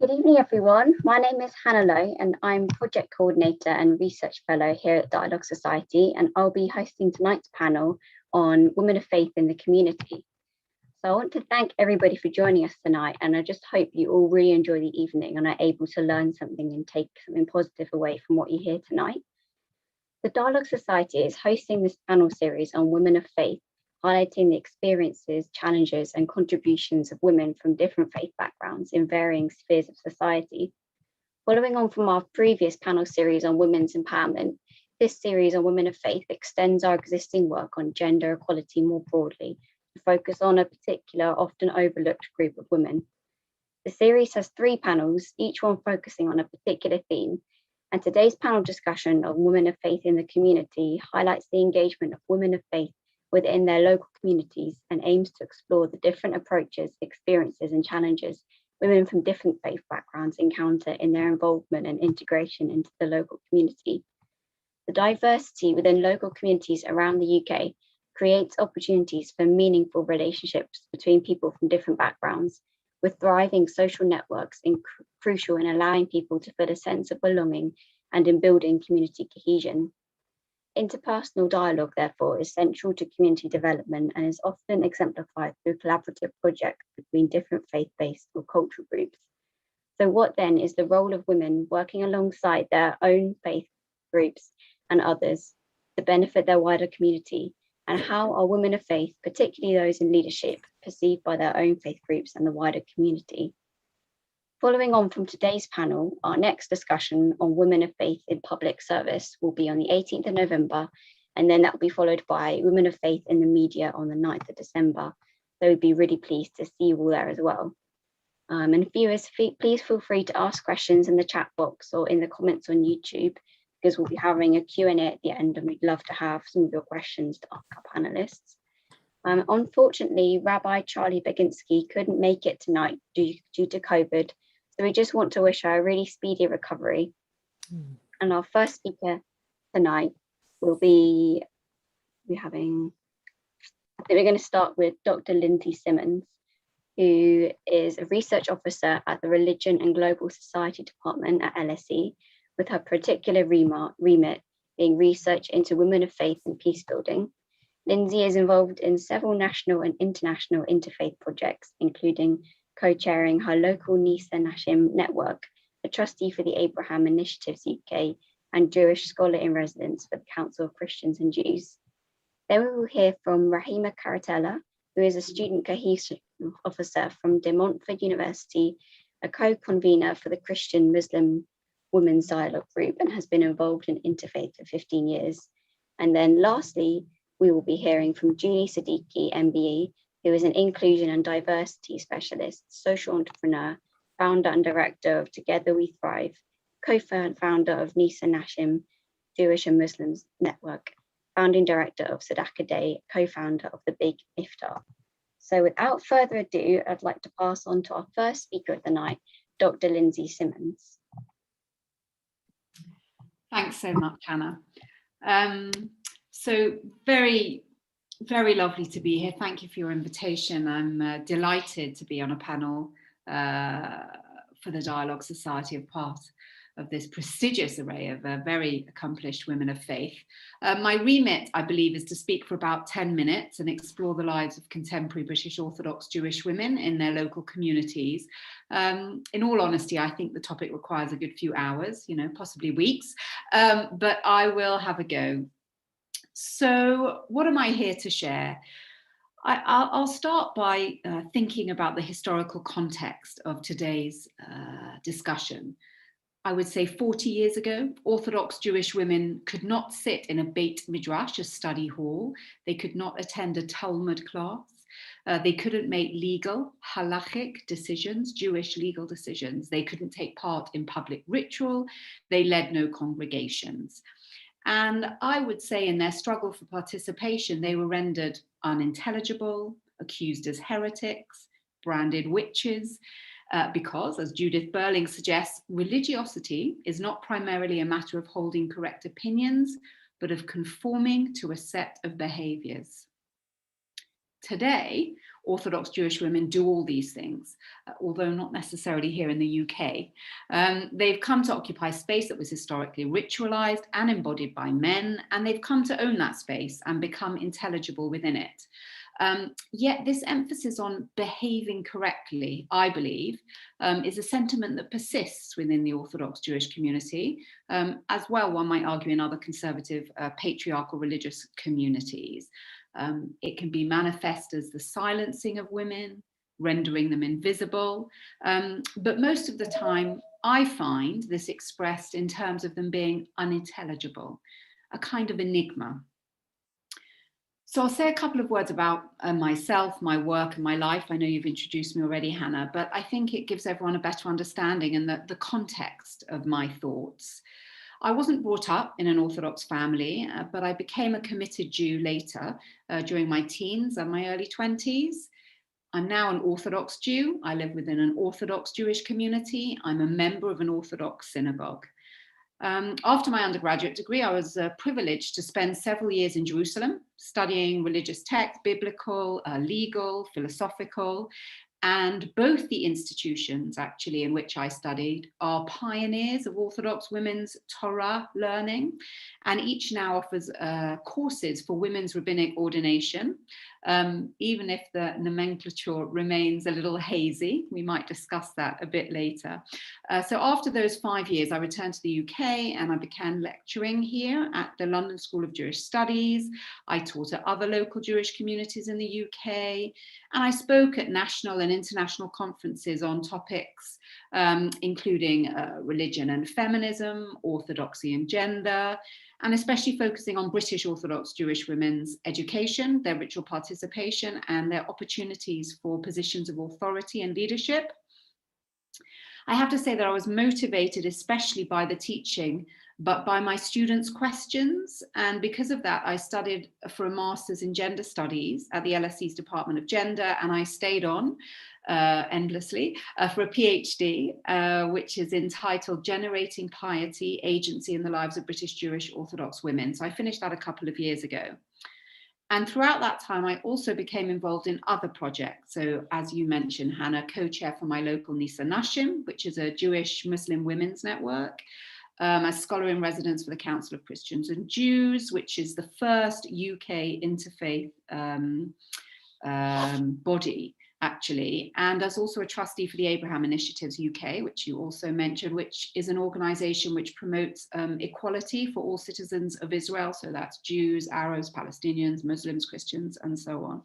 Good evening, everyone. My name is Hannah Lowe, and I'm Project Coordinator and Research Fellow here at Dialogue Society, and I'll be hosting tonight's panel on Women of Faith in the Community. So I want to thank everybody for joining us tonight, and I just hope you all really enjoy the evening and are able to learn something and take something positive away from what you hear tonight. The Dialogue Society is hosting this panel series on Women of Faith, highlighting the experiences, challenges, and contributions of women from different faith backgrounds in varying spheres of society. Following on from our previous panel series on women's empowerment, this series on Women of Faith extends our existing work on gender equality more broadly to focus on a particular, often overlooked group of women. The series has 3 panels, each one focusing on a particular theme, and today's panel discussion of Women of Faith in the Community highlights the engagement of women of faith within their local communities and aims to explore the different approaches, experiences, and challenges women from different faith backgrounds encounter in their involvement and integration into the local community. The diversity within local communities around the UK creates opportunities for meaningful relationships between people from different backgrounds, with thriving social networks crucial in allowing people to feel a sense of belonging and in building community cohesion. Interpersonal dialogue, therefore, is central to community development and is often exemplified through collaborative projects between different faith-based or cultural groups. So what then is the role of women working alongside their own faith groups and others to benefit their wider community? And how are women of faith, particularly those in leadership, perceived by their own faith groups and the wider community? Following on from today's panel, our next discussion on women of faith in public service will be on the 18th of November, and then that will be followed by women of faith in the media on the 9th of December. So we'd be really pleased to see you all there as well. And viewers, please feel free to ask questions in the chat box or in the comments on YouTube, because we'll be having a Q&A at the end, and we'd love to have some of your questions to ask our panelists. Unfortunately, Rabbi Charley Baginsky couldn't make it tonight due to COVID. So we just want to wish her a really speedy recovery. And our first speaker tonight will be, I think we're going to start with Dr. Lindsey Simmons, who is a research officer at the Religion and Global Society Department at LSE, with her particular remit being research into women of faith and peace building. Lindsay is involved in several national and international interfaith projects, including co-chairing her local Nisa Nashim network, a trustee for the Abraham Initiatives UK, and Jewish scholar in residence for the Council of Christians and Jews. Then we will hear from Rahima Karatella, who is a student cohesion officer from De Montfort University, a co-convener for the Christian Muslim Women's Dialogue Group, and has been involved in interfaith for 15 years. And then lastly, we will be hearing from Juni Siddiqui, MBE, who is an inclusion and diversity specialist, social entrepreneur, founder and director of Together We Thrive, co-founder of Nisa Nashim Jewish and Muslims Network, founding director of Sadaqah Day, co-founder of the Big Iftar. So without further ado, I'd like to pass on to our first speaker of the night, Dr. Lindsey Simmons. Thanks so much, Hannah. So very lovely to be here. Thank you for your invitation. I'm delighted to be on a panel for the Dialogue Society, of part of this prestigious array of very accomplished women of faith. My remit, I believe, is to speak for about 10 minutes and explore the lives of contemporary British Orthodox Jewish women in their local communities. In all honesty, I think the topic requires a good few hours, possibly weeks, but I will have a go. So what am I here to share? I'll start by thinking about the historical context of today's discussion. I would say 40 years ago, Orthodox Jewish women could not sit in a Beit Midrash, a study hall. They could not attend a Talmud class. They couldn't make legal, halachic decisions, Jewish legal decisions. They couldn't take part in public ritual. They led no congregations. And I would say in their struggle for participation, they were rendered unintelligible, accused as heretics, branded witches, because, as Judith Burling suggests, religiosity is not primarily a matter of holding correct opinions, but of conforming to a set of behaviors. Today, Orthodox Jewish women do all these things, although not necessarily here in the UK. They've come to occupy space that was historically ritualized and embodied by men, and they've come to own that space and become intelligible within it. Yet this emphasis on behaving correctly, I believe, is a sentiment that persists within the Orthodox Jewish community, as well, one might argue, in other conservative patriarchal religious communities. It can be manifest as the silencing of women, rendering them invisible, but most of the time I find this expressed in terms of them being unintelligible, a kind of enigma. So I'll say a couple of words about myself, my work and my life. I know you've introduced me already, Hannah, but I think it gives everyone a better understanding and the context of my thoughts. I wasn't brought up in an Orthodox family, but I became a committed Jew later during my teens and my early 20s. I'm now an Orthodox Jew. I live within an Orthodox Jewish community. I'm a member of an Orthodox synagogue. After my undergraduate degree, I was privileged to spend several years in Jerusalem studying religious texts, biblical, legal, philosophical, and both the institutions actually in which I studied are pioneers of Orthodox women's Torah learning, and each now offers courses for women's rabbinic ordination, even if the nomenclature remains a little hazy. We might discuss that a bit later. So after those 5 years, I returned to the UK and I began lecturing here at the London School of Jewish Studies. I taught at other local Jewish communities in the UK, and I spoke at national and international conferences on topics including religion and feminism, orthodoxy and gender, and especially focusing on British Orthodox Jewish women's education, their ritual participation, and their opportunities for positions of authority and leadership. I have to say that I was motivated especially by the teaching, but by my students' questions. And because of that, I studied for a master's in gender studies at the LSE's Department of Gender, and I stayed on endlessly for a PhD, which is entitled Generating Piety, Agency in the Lives of British Jewish Orthodox Women. So I finished that a couple of years ago. And throughout that time, I also became involved in other projects. So as you mentioned, Hannah, co-chair for my local Nisa Nashim, which is a Jewish Muslim women's network, as scholar in residence for the Council of Christians and Jews, which is the first UK interfaith body, actually, and as also a trustee for the Abraham Initiatives UK, which you also mentioned, which is an organisation which promotes equality for all citizens of Israel. So that's Jews, Arabs, Palestinians, Muslims, Christians, and so on.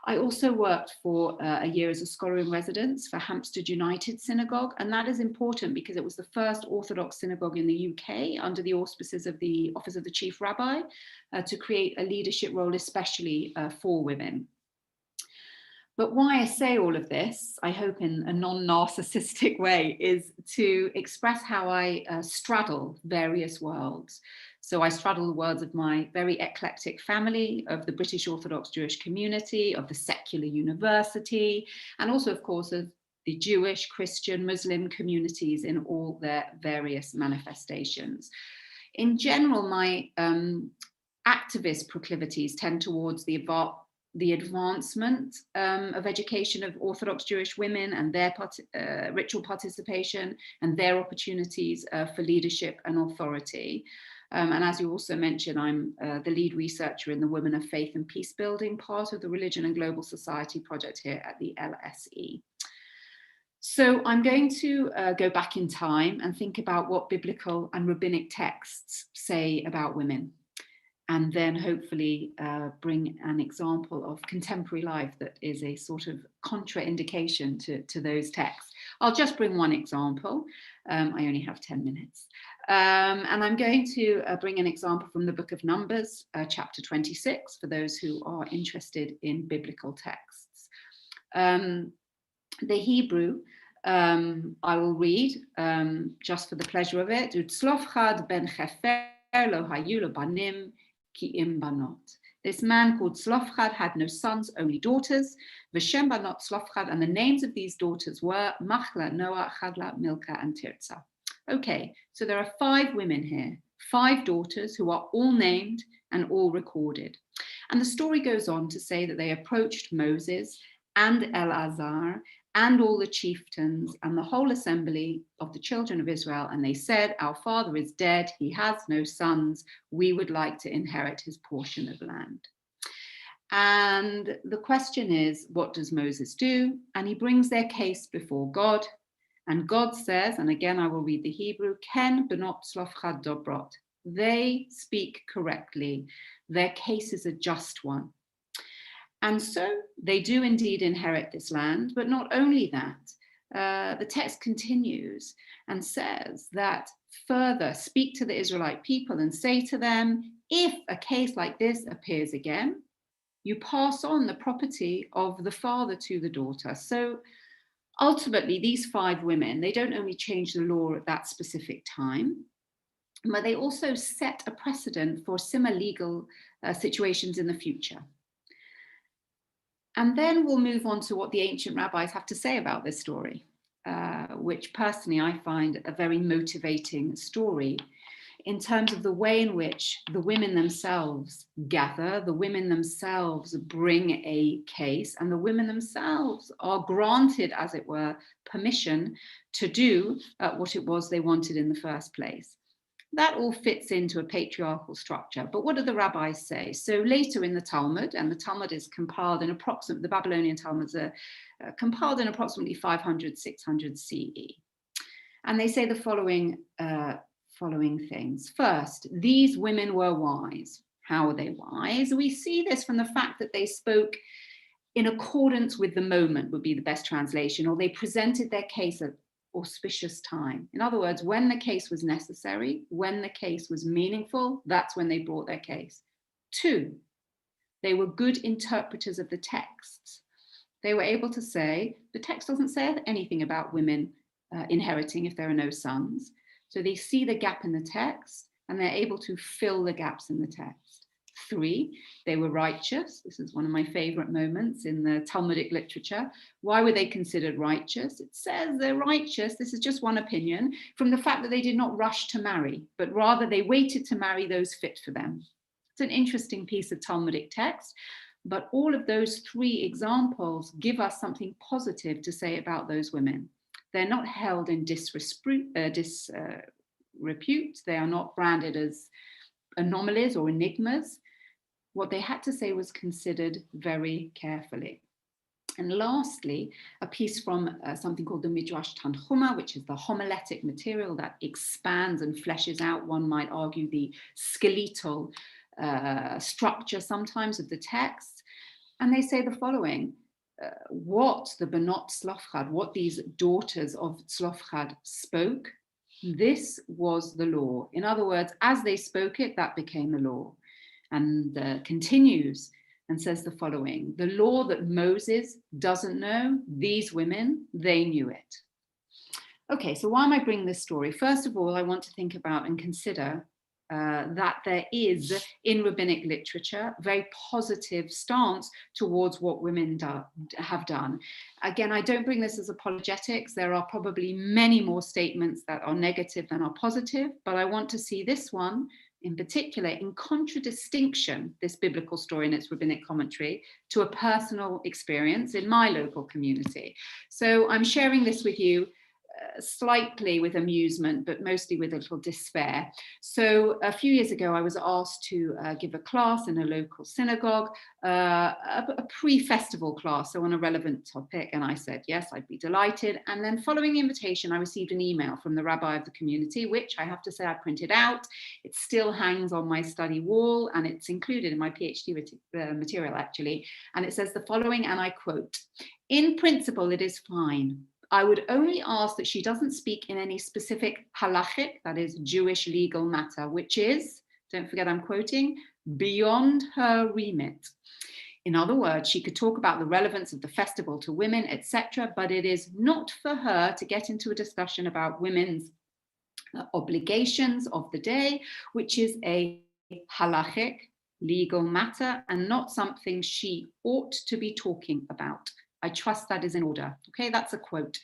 I also worked for a year as a scholar in residence for Hampstead United Synagogue, and that is important because it was the first Orthodox synagogue in the UK under the auspices of the Office of the Chief Rabbi to create a leadership role, especially for women. But why I say all of this, I hope in a non-narcissistic way, is to express how I straddle various worlds. So I straddle the worlds of my very eclectic family, of the British Orthodox Jewish community, of the secular university, and also, of course, of the Jewish, Christian, Muslim communities in all their various manifestations. In general, my activist proclivities tend towards the advancement of education of Orthodox Jewish women and their ritual participation and their opportunities for leadership and authority. And as you also mentioned, I'm the lead researcher in the Women of Faith and Peace Building part of the Religion and Global Society project here at the LSE. So I'm going to go back in time and think about what biblical and rabbinic texts say about women, and then hopefully bring an example of contemporary life that is a sort of contraindication to those texts. I'll just bring one example. I only have 10 minutes. And I'm going to bring an example from the book of Numbers, chapter 26, for those who are interested in biblical texts. The Hebrew, I will read just for the pleasure of it. Tzlofchad ben Chefer lo hayu lo banim ki im banot. This man called Tzlofchad had no sons, only daughters. V'shem banot Tzlofchad, and the names of these daughters were Machla, Noah, Chagla, Milcah, and Tirzah. Okay, so there are 5 women here, 5 daughters who are all named and all recorded. And the story goes on to say that they approached Moses and Eleazar and all the chieftains and the whole assembly of the children of Israel, and they said, our father is dead, he has no sons, we would like to inherit his portion of land. And the question is, what does Moses do? And he brings their case before God, and God says, and again I will read the Hebrew, Ken benot slofchad dobrot, they speak correctly, their case is a just one. And so they do indeed inherit this land, but not only that, the text continues and says that further speak to the Israelite people and say to them, if a case like this appears again, you pass on the property of the father to the daughter. So ultimately, these 5 women, they don't only change the law at that specific time, but they also set a precedent for similar legal situations in the future. And then we'll move on to what the ancient rabbis have to say about this story, which personally I find a very motivating story in terms of the way in which the women themselves gather, the women themselves bring a case, and the women themselves are granted, as it were, permission to do what it was they wanted in the first place. That all fits into a patriarchal structure. But what do the rabbis say? So later in the Talmud, and the Talmud is compiled in the Babylonian Talmuds are compiled in approximately 500, 600 CE. And they say the following things. First, these women were wise. How were they wise? We see this from the fact that they spoke in accordance with the moment, would be the best translation, or they presented their case at auspicious time. In other words, when the case was necessary, when the case was meaningful, that's when they brought their case. 2, they were good interpreters of the texts. They were able to say, the text doesn't say anything about women inheriting if there are no sons. So they see the gap in the text and they're able to fill the gaps in the text. 3, they were righteous. This is one of my favorite moments in the Talmudic literature. Why were they considered righteous? It says they're righteous, this is just one opinion, from the fact that they did not rush to marry, but rather they waited to marry those fit for them. It's an interesting piece of Talmudic text, but all of those 3 examples give us something positive to say about those women. They're not held in disrepute, they are not branded as anomalies or enigmas. What they had to say was considered very carefully. And lastly, a piece from something called the Midrash Tanchuma, which is the homiletic material that expands and fleshes out, one might argue, the skeletal structure sometimes of the text. And they say the following, what the Benot Slofchad, what these daughters of Slofchad spoke, this was the law. In other words, as they spoke it, that became the law. And continues and says the following, the law that Moses doesn't know, these women, they knew it. Okay, so why am I bringing this story? First of all, I want to think about and consider that there is, in rabbinic literature, a very positive stance towards what women have done. Again, I don't bring this as apologetics. There are probably many more statements that are negative than are positive, but I want to see this one in particular in contradistinction, this biblical story and its rabbinic commentary, to a personal experience in my local community. So I'm sharing this with you slightly with amusement, but mostly with a little despair. So a few years ago, I was asked to give a class in a local synagogue, a pre-festival class, so on a relevant topic. And I said, yes, I'd be delighted. And then following the invitation, I received an email from the rabbi of the community, which I have to say I printed out. It still hangs on my study wall, and it's included in my PhD material, actually. And it says the following, and I quote, "In principle, it is fine. I would only ask that she doesn't speak in any specific halachic, that is Jewish legal matter, which is, don't forget I'm quoting, beyond her remit. In other words, she could talk about the relevance of the festival to women, etc., but it is not for her to get into a discussion about women's obligations of the day, which is a halachic legal matter and not something she ought to be talking about. I trust that is in order." Okay, that's a quote.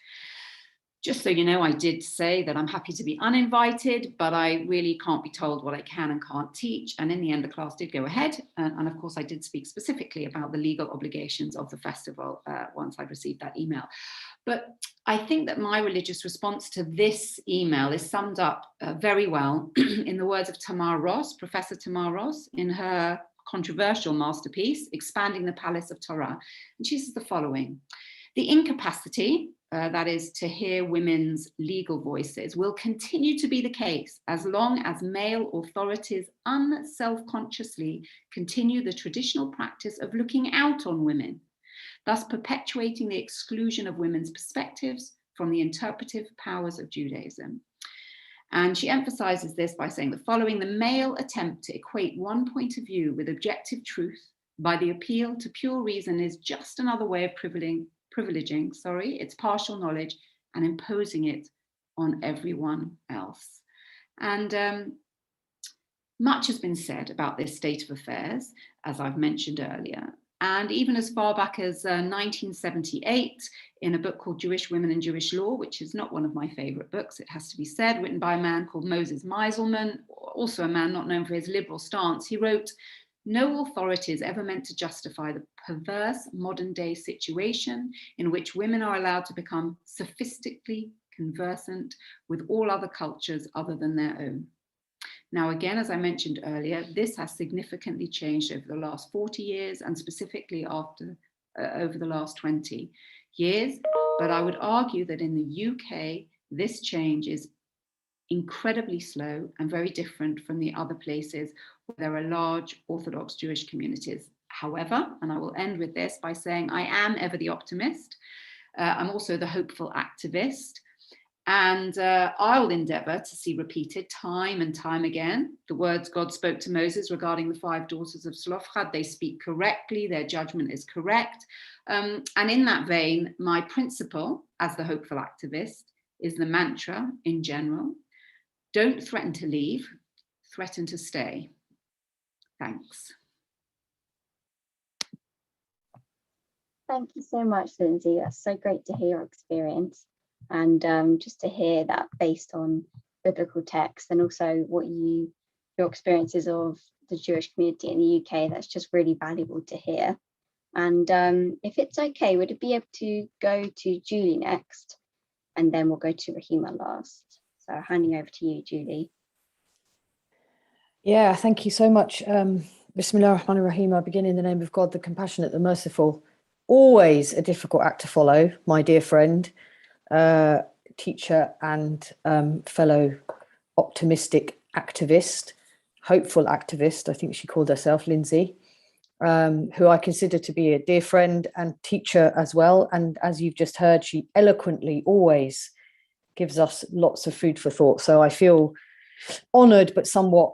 Just so you know, I did say that I'm happy to be uninvited, but I really can't be told what I can and can't teach. And in the end, the class did go ahead. And of course, I did speak specifically about the legal obligations of the festival once I received that email. But I think that my religious response to this email is summed up very well in the words of Tamar Ross, Professor Tamar Ross, in her controversial masterpiece, Expanding the Palace of Torah. And she says the following: the incapacity, that is to hear women's legal voices, will continue to be the case as long as male authorities unselfconsciously continue the traditional practice of looking out on women, thus perpetuating the exclusion of women's perspectives from the interpretive powers of Judaism. And she emphasizes this by saying the following: the male attempt to equate one point of view with objective truth by the appeal to pure reason is just another way of privileging its partial knowledge and imposing it on everyone else. And much has been said about this state of affairs, as I've mentioned earlier. And even as far back as 1978, in a book called Jewish Women and Jewish Law, which is not one of my favorite books, it has to be said, written by a man called Moses Meiselman, also a man not known for his liberal stance, he wrote, "No authority is ever meant to justify the perverse modern day situation in which women are allowed to become sophistically conversant with all other cultures other than their own." Now, again, as I mentioned earlier, this has significantly changed over the last 40 years and specifically over the last 20 years. But I would argue that in the UK, this change is incredibly slow and very different from the other places where there are large Orthodox Jewish communities. However, and I will end with this by saying I am ever the optimist. I'm also the hopeful activist. And I'll endeavor to see repeated time and time again the words God spoke to Moses regarding the 5 daughters of Zelophehad. They speak correctly, their judgment is correct. And in that vein, my principle as the hopeful activist is the mantra in general: don't threaten to leave, threaten to stay. Thanks. Thank you so much, Lindsay. That's so great to hear your experience. And just to hear that based on biblical text and also what your experiences of the Jewish community in the UK, that's just really valuable to hear. And if it's okay, would it be able to go to Julie next? And then we'll go to Raheema last. So handing over to you, Julie. Yeah, thank you so much. Bismillah ar-Rahman ar-Rahim. I begin in the name of God, the compassionate, the merciful. Always a difficult act to follow, my dear friend, teacher and fellow optimistic activist, hopeful activist, I think she called herself, Lindsay, who I consider to be a dear friend and teacher as well. And as you've just heard, she eloquently always gives us lots of food for thought. So I feel honoured, but somewhat,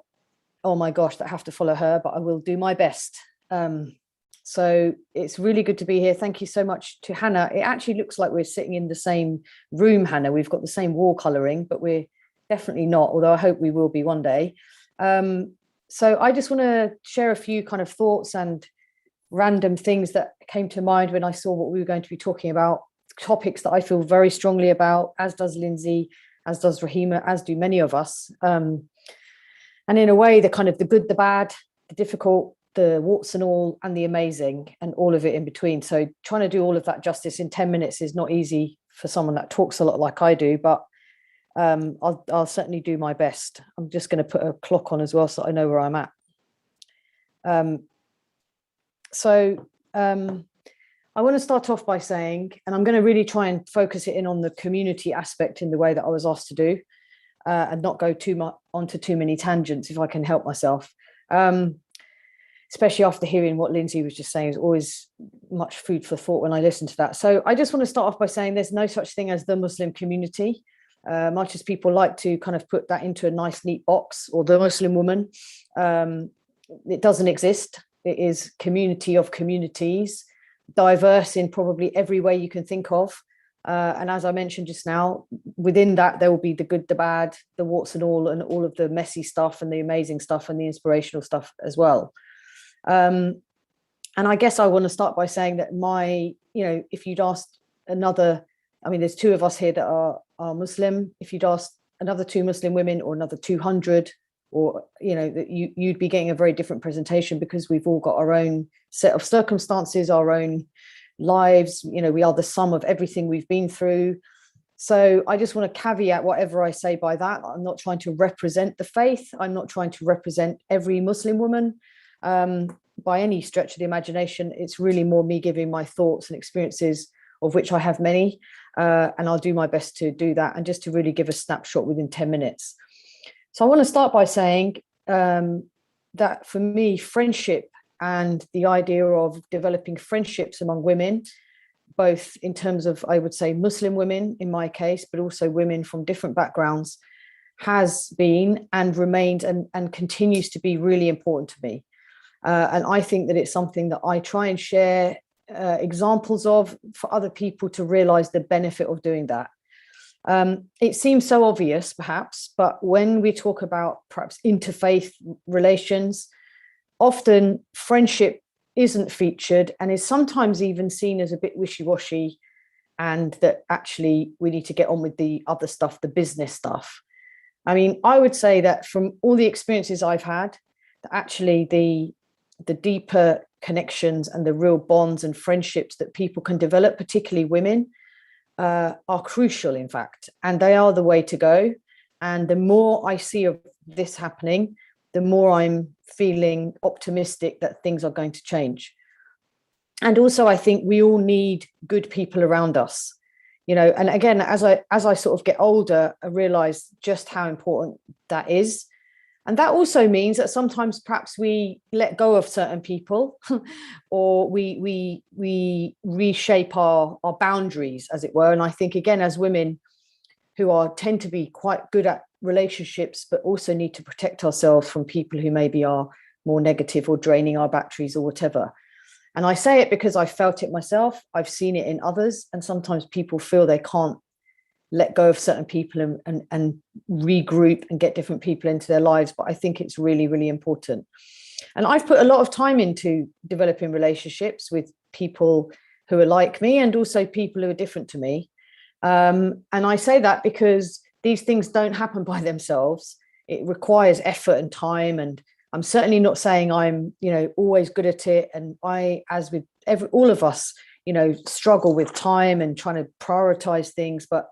oh my gosh, that I have to follow her, but I will do my best. So it's really good to be here. Thank you so much to Hannah. It actually looks like we're sitting in the same room, Hannah. We've got the same wall colouring, but we're definitely not, although I hope we will be one day. So I just want to share a few kind of thoughts and random things that came to mind when I saw what we were going to be talking about, topics that I feel very strongly about, as does Lindsay, as does Raheema, as do many of us. And in a way, the kind of the good, the bad, the difficult, the warts and all, and the amazing, and all of it in between. So trying to do all of that justice in 10 minutes is not easy for someone that talks a lot like I do, but I'll certainly do my best. I'm just going to put a clock on as well so I know where I'm at. I want to start off by saying, and I'm going to really try and focus it in on the community aspect in the way that I was asked to do, and not go too much onto too many tangents if I can help myself. Especially after hearing what Lindsay was just saying, is always much food for thought when I listen to that. So I just want to start off by saying there's no such thing as the Muslim community, much as people like to kind of put that into a nice, neat box, or the Muslim woman. It doesn't exist. It is community of communities, diverse in probably every way you can think of. And as I mentioned just now, within that, there will be the good, the bad, the warts and all of the messy stuff and the amazing stuff and the inspirational stuff as well. And I guess I want to start by saying that if you'd asked another, I mean, there's 2 of us here that are are Muslim. If you'd ask another 2 Muslim women or another 200, or, you know, that you'd be getting a very different presentation, because we've all got our own set of circumstances, our own lives. You know, we are the sum of everything we've been through. So I just want to caveat whatever I say by that. I'm not trying to represent the faith. I'm not trying to represent every Muslim woman by any stretch of the imagination. It's really more me giving my thoughts and experiences, of which I have many, and I'll do my best to do that, and just to really give a snapshot within 10 minutes. So I want to start by saying that for me, friendship and the idea of developing friendships among women, both in terms of, I would say, Muslim women in my case, but also women from different backgrounds, has been and remained and continues to be really important to me. And I think that it's something that I try and share examples of for other people to realize the benefit of doing that. It seems so obvious, perhaps, but when we talk about perhaps interfaith relations, often friendship isn't featured and is sometimes even seen as a bit wishy-washy, and that actually we need to get on with the other stuff, the business stuff. I mean, I would say that from all the experiences I've had, that actually the deeper connections and the real bonds and friendships that people can develop, particularly women, are crucial, in fact, and they are the way to go. And the more I see of this happening, the more I'm feeling optimistic that things are going to change. And also, I think we all need good people around us, you know. And again, as I sort of get older, I realize just how important that is. And that also means that sometimes perhaps we let go of certain people or we reshape our boundaries, as it were. And I think, again, as women who tend to be quite good at relationships, but also need to protect ourselves from people who maybe are more negative or draining our batteries or whatever. And I say it because I felt it myself. I've seen it in others. And sometimes people feel they can't let go of certain people and regroup and get different people into their lives. But I think it's really, really important. And I've put a lot of time into developing relationships with people who are like me and also people who are different to me. And I say that because these things don't happen by themselves. It requires effort and time. And I'm certainly not saying I'm, you know, always good at it. And I, as with all of us, you know, struggle with time and trying to prioritize things. But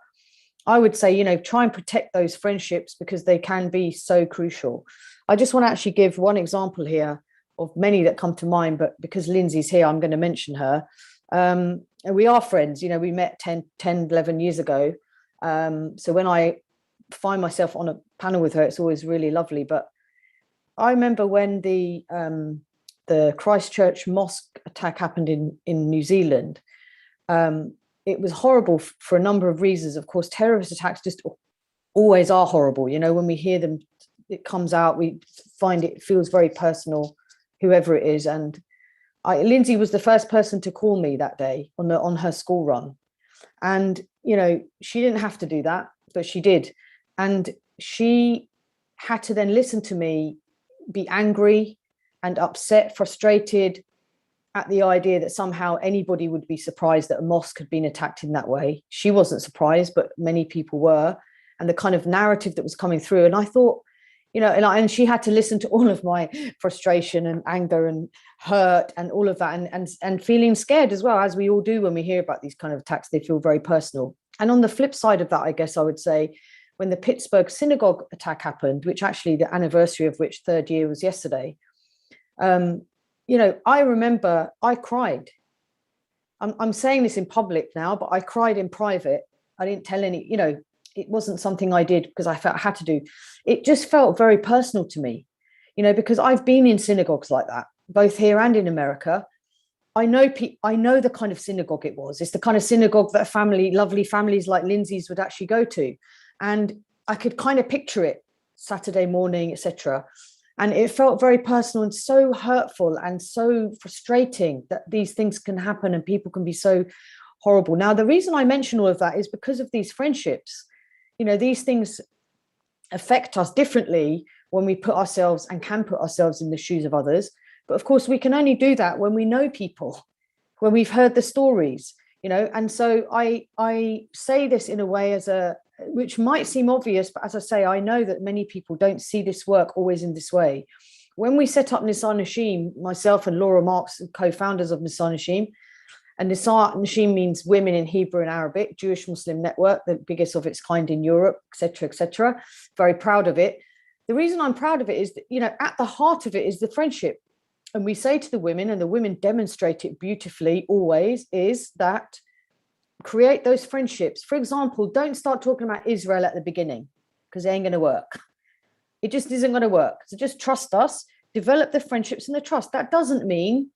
I would say, you know, try and protect those friendships because they can be so crucial. I just want to actually give one example here of many that come to mind, but because Lindsay's here, I'm going to mention her. And we are friends, you know, we met 10, 11 years ago. So when I find myself on a panel with her, it's always really lovely. But I remember when the Christchurch mosque attack happened in New Zealand. It was horrible for a number of reasons. Of course, terrorist attacks just always are horrible. You know, when we hear them, it comes out, we find it feels very personal, whoever it is. And Lindsay was the first person to call me that day on her school run. And, you know, she didn't have to do that, but she did. And she had to then listen to me be angry and upset, frustrated at the idea that somehow anybody would be surprised that a mosque had been attacked in that way. She wasn't surprised, but many people were. And the kind of narrative that was coming through. And I thought, you know, and she had to listen to all of my frustration and anger and hurt and all of that, and feeling scared as well, as we all do when we hear about these kind of attacks. They feel very personal. And on the flip side of that, I guess I would say, when the Pittsburgh synagogue attack happened, which actually the anniversary of which, 3rd year, was yesterday, you know, I remember I cried. I'm saying this in public now, but I cried in private. I didn't tell any, you know, it wasn't something I did because I felt I had to do. It just felt very personal to me, you know, because I've been in synagogues like that, both here and in America. I know the kind of synagogue it was. It's the kind of synagogue that lovely families like Lindsay's would actually go to. And I could kind of picture it Saturday morning, etc. And it felt very personal and so hurtful and so frustrating that these things can happen and people can be so horrible. Now, the reason I mention all of that is because of these friendships. You know, these things affect us differently when we put ourselves and can put ourselves in the shoes of others. But of course, we can only do that when we know people, when we've heard the stories, you know. And so I say this in a way as which might seem obvious, but as I say, I know that many people don't see this work always in this way. When we set up Nisa Nashim, myself and Laura Marks, co-founders of Nisa Nashim, and Nisa Nashim means women in Hebrew and Arabic, Jewish Muslim network, the biggest of its kind in Europe, etc., etc. Very proud of it. The reason I'm proud of it is that, you know, at the heart of it is the friendship. And we say to the women, and the women demonstrate it beautifully always, is that create those friendships. For example, don't start talking about Israel at the beginning, because it ain't going to work. It just isn't going to work. So just trust us, develop the friendships and the trust. That doesn't mean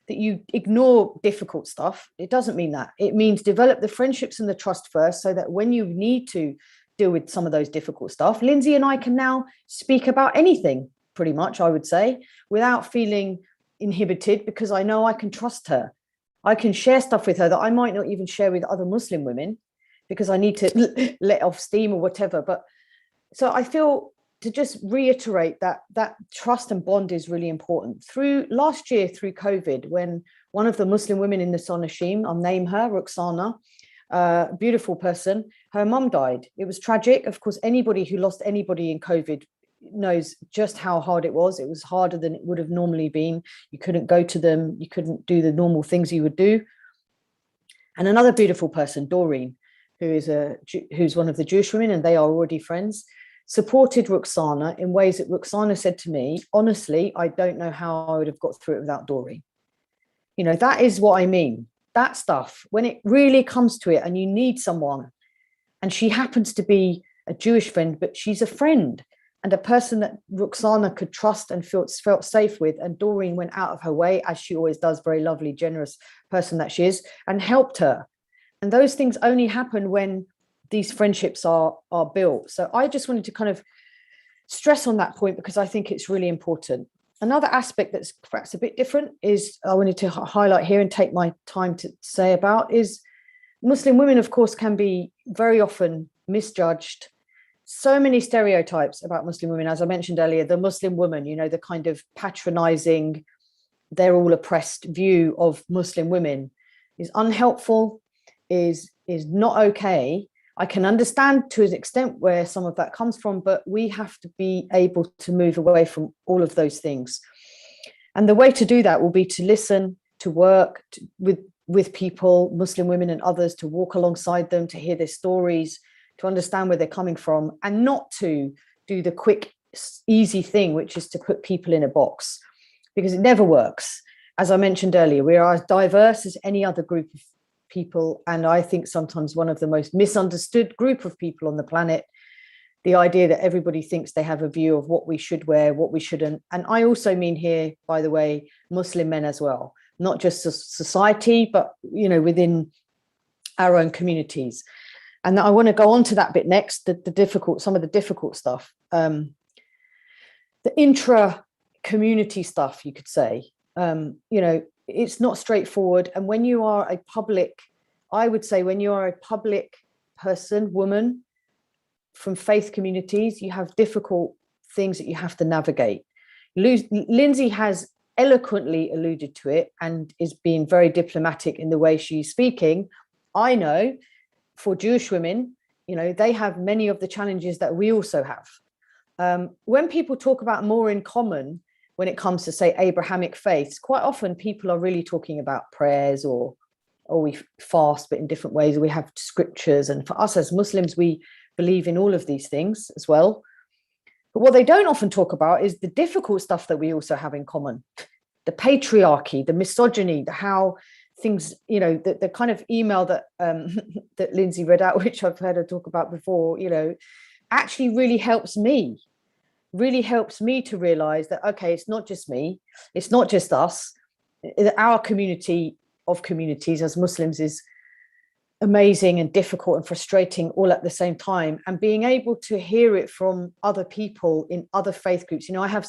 that you ignore difficult stuff. It doesn't mean that. It means develop the friendships and the trust first, so that when you need to deal with some of those difficult stuff, Lindsay and I can now speak about anything, pretty much, I would say, without feeling inhibited, because I know I can trust her. I can share stuff with her that I might not even share with other Muslim women, because I need to let off steam or whatever. But so I feel, to just reiterate, that trust and bond is really important. Through last year, through COVID, when one of the Muslim women in the Sonashim, I'll name her, Ruxana, beautiful person, her mum died. It was tragic. Of course, anybody who lost anybody in COVID knows just how hard it was. It was harder than it would have normally been. You couldn't go to them. You couldn't do the normal things you would do. And another beautiful person, Doreen, who's one of the Jewish women, and they are already friends, supported Ruxana in ways that Ruxana said to me, honestly, I don't know how I would have got through it without Doreen. You know, that is what I mean. That stuff, when it really comes to it and you need someone, and she happens to be a Jewish friend, but she's a friend and a person that Ruxana could trust and felt safe with. And Doreen went out of her way, as she always does, very lovely, generous person that she is, and helped her. And those things only happen when these friendships are built. So I just wanted to kind of stress on that point, because I think it's really important. Another aspect that's perhaps a bit different is I wanted to highlight here and take my time to say about is Muslim women, of course, can be very often misjudged. So many stereotypes about Muslim women. As I mentioned earlier, the Muslim woman, you know, the kind of patronizing, they're all oppressed view of Muslim women is unhelpful, is not okay. I can understand to an extent where some of that comes from, but we have to be able to move away from all of those things. And the way to do that will be to listen, to work with people, Muslim women and others, to walk alongside them, to hear their stories, to understand where they're coming from, and not to do the quick, easy thing, which is to put people in a box, because it never works. As I mentioned earlier, we are as diverse as any other group of people, and I think sometimes one of the most misunderstood group of people on the planet. The idea that everybody thinks they have a view of what we should wear, what we shouldn't. And I also mean here, by the way, Muslim men as well, not just society, but, you know, within our own communities. And I want to go on to that bit next, some of the difficult stuff, the intra-community stuff, you could say. You know, it's not straightforward. And when you are a public, I would say when you are a public person, woman from faith communities, you have difficult things that you have to navigate. Lindsay has eloquently alluded to it and is being very diplomatic in the way she's speaking. I know for Jewish women, you know, they have many of the challenges that we also have. When people talk about more in common, when it comes to, say, Abrahamic faiths, quite often people are really talking about prayers or we fast, but in different ways. We have scriptures. And for us as Muslims, we believe in all of these things as well. But what they don't often talk about is the difficult stuff that we also have in common. The patriarchy, the misogyny, how things, you know, the kind of email that that Lindsay read out, which I've heard her talk about before, you know, actually really helps me to realize that, okay, it's not just me, it's not just us. Our community of communities as Muslims is amazing and difficult and frustrating all at the same time. And being able to hear it from other people in other faith groups, you know, I have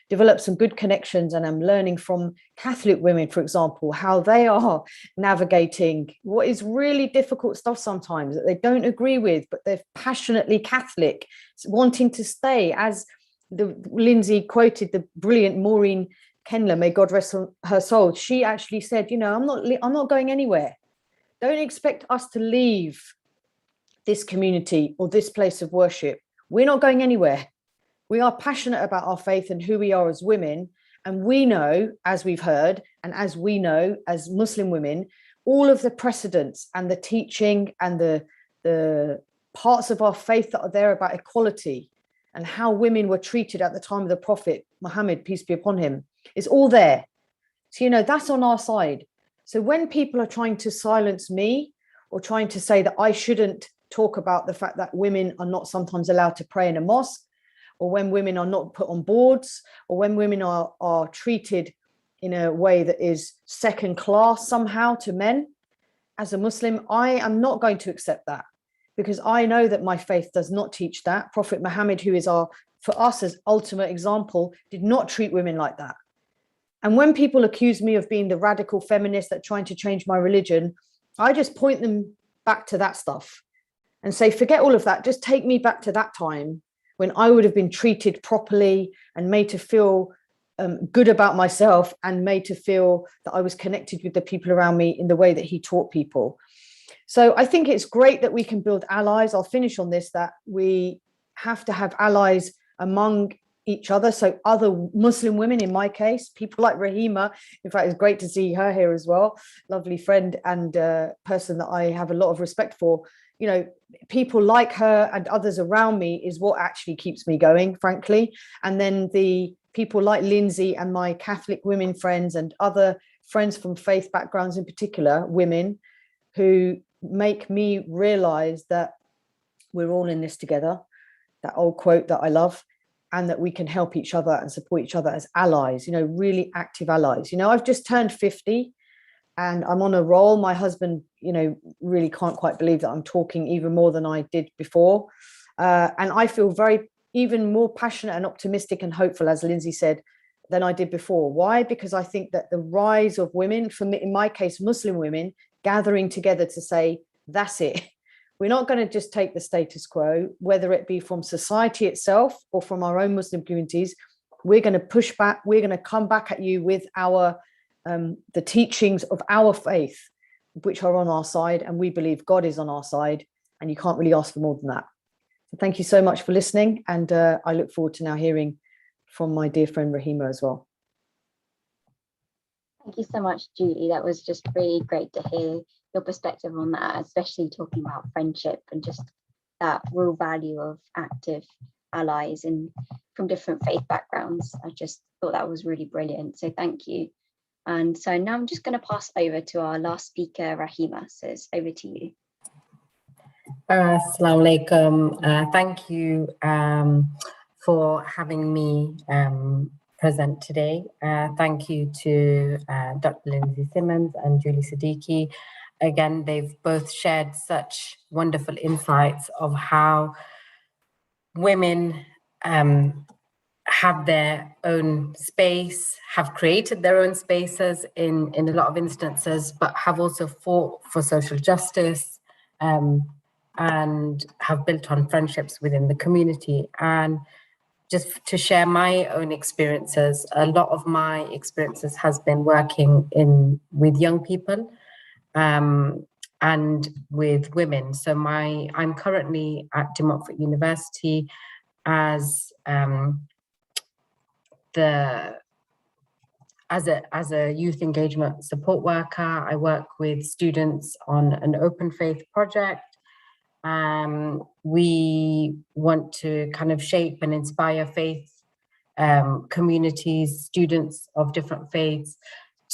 developed some good connections, and I'm learning from Catholic women, for example, how they are navigating what is really difficult stuff sometimes that they don't agree with, but they're passionately Catholic, wanting to stay. As Lindsay quoted the brilliant Maureen Kendler, may God rest her soul. She actually said, you know, I'm not going anywhere. Don't expect us to leave this community or this place of worship, we're not going anywhere. We are passionate about our faith and who we are as women. And we know, as we've heard, and as we know as Muslim women, all of the precedents and the teaching and the parts of our faith that are there about equality and how women were treated at the time of the Prophet Muhammad, peace be upon him, is all there. So, you know, that's on our side. So when people are trying to silence me or trying to say that I shouldn't talk about the fact that women are not sometimes allowed to pray in a mosque, or when women are not put on boards, or when women are treated in a way that is second class somehow to men, as a Muslim, I am not going to accept that, because I know that my faith does not teach that. Prophet Muhammad, who is for us as ultimate example, did not treat women like that. And when people accuse me of being the radical feminist that trying to change my religion, I just point them back to that stuff and say, forget all of that. Just take me back to that time when I would have been treated properly and made to feel good about myself and made to feel that I was connected with the people around me in the way that he taught people. So I think it's great that we can build allies. I'll finish on this, that we have to have allies among each other. So other Muslim women, in my case, people like Raheema. In fact, it's great to see her here as well. Lovely friend and person that I have a lot of respect for. You know, people like her and others around me is what actually keeps me going, frankly. And then the people like Lindsay and my Catholic women friends and other friends from faith backgrounds, in particular, women, who make me realize that we're all in this together, that old quote that I love, and that we can help each other and support each other as allies, you know, really active allies. You know, I've just turned 50 and I'm on a roll. My husband, you know, really can't quite believe that I'm talking even more than I did before. And I feel even more passionate and optimistic and hopeful, as Lindsay said, than I did before. Why? Because I think that the rise of women, for me, in my case, Muslim women, gathering together to say, that's it. We're not going to just take the status quo, whether it be from society itself or from our own Muslim communities. We're going to push back. We're going to come back at you with the teachings of our faith, which are on our side. And we believe God is on our side. And you can't really ask for more than that. So thank you so much for listening. And I look forward to now hearing from my dear friend Raheema as well. Thank you so much, Judy. That was just really great to hear your perspective on that, especially talking about friendship and just that real value of active allies and from different faith backgrounds. I just thought that was really brilliant. So thank you. And so now I'm just going to pass over to our last speaker, Raheema. So it's over to you. Assalamu alaikum. Thank you for having me present today. Thank you to Dr. Lindsey Simmons and Juni Siddiqui. Again, they've both shared such wonderful insights of how women have their own space, have created their own spaces in a lot of instances, but have also fought for social justice and have built on friendships within the community. And just to share my own experiences, a lot of my experiences has been working with young people and with women. So I'm currently at Montfort University as a youth engagement support worker. I work with students on an open faith project. We want to kind of shape and inspire faith communities, students of different faiths,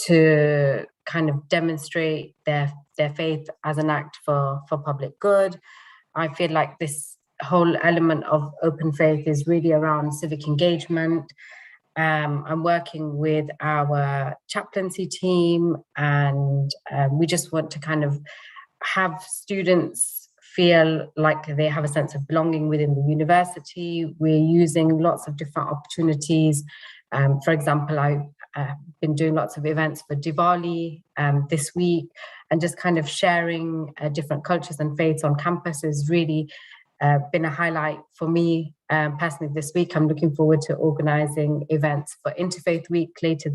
to kind of demonstrate their faith as an act for public good. I feel like this whole element of open faith is really around civic engagement. I'm working with our chaplaincy team, and we just want to kind of have students feel like they have a sense of belonging within the university. We're using lots of different opportunities. For example, I've been doing lots of events for Diwali this week, and just kind of sharing different cultures and faiths on campus has really been a highlight for me personally this week. I'm looking forward to organizing events for Interfaith Week later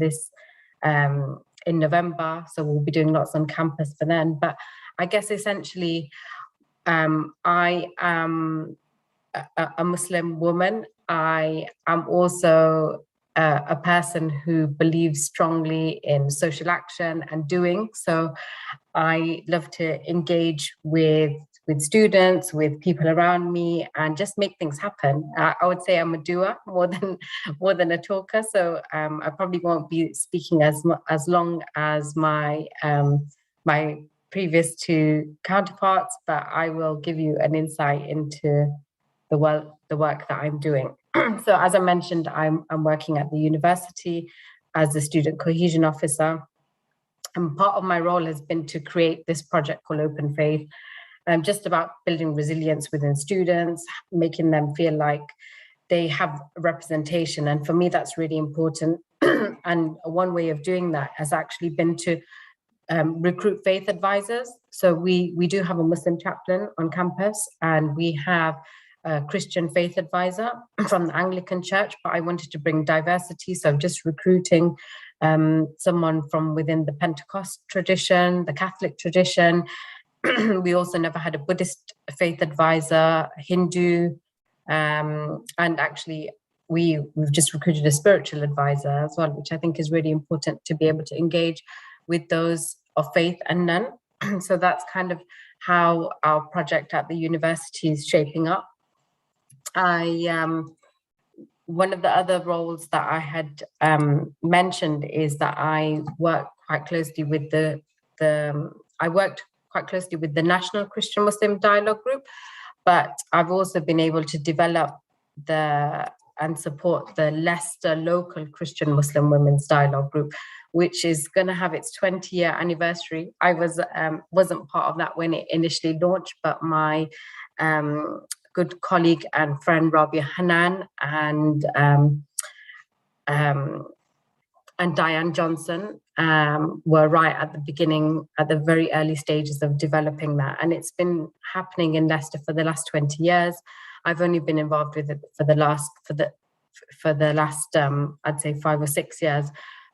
in November. So we'll be doing lots on campus for then. But I guess essentially I am a Muslim woman. I am also a person who believes strongly in social action and doing. So I love to engage with students, with people around me, and just make things happen. I would say I'm a doer more than a talker. So I probably won't be speaking as long as my my previous two counterparts, but I will give you an insight into the work that I'm doing. So as I mentioned, I'm working at the university as a student cohesion officer. And part of my role has been to create this project called Open Faith, just about building resilience within students, making them feel like they have representation. And for me, that's really important. And one way of doing that has actually been to recruit faith advisors. So we do have a Muslim chaplain on campus, and we have a Christian faith advisor from the Anglican Church, but I wanted to bring diversity. So just recruiting someone from within the Pentecost tradition, the Catholic tradition. We also never had a Buddhist faith advisor, Hindu, and actually we've just recruited a spiritual advisor as well, which I think is really important to be able to engage with those of faith and none. So that's kind of how our project at the university is shaping up. One of the other roles that I had mentioned is that I work quite closely with the National Christian Muslim Dialogue Group, but I've also been able to develop and support the Leicester Local Christian Muslim Women's Dialogue Group, which is going to have its 20-year anniversary. I wasn't part of that when it initially launched, but my good colleague and friend Rabbi and Diane Johnson were right at the beginning, at the very early stages of developing that. And it's been happening in Leicester for the last 20 years. I've only been involved with it for the last, I'd say 5 or 6 years.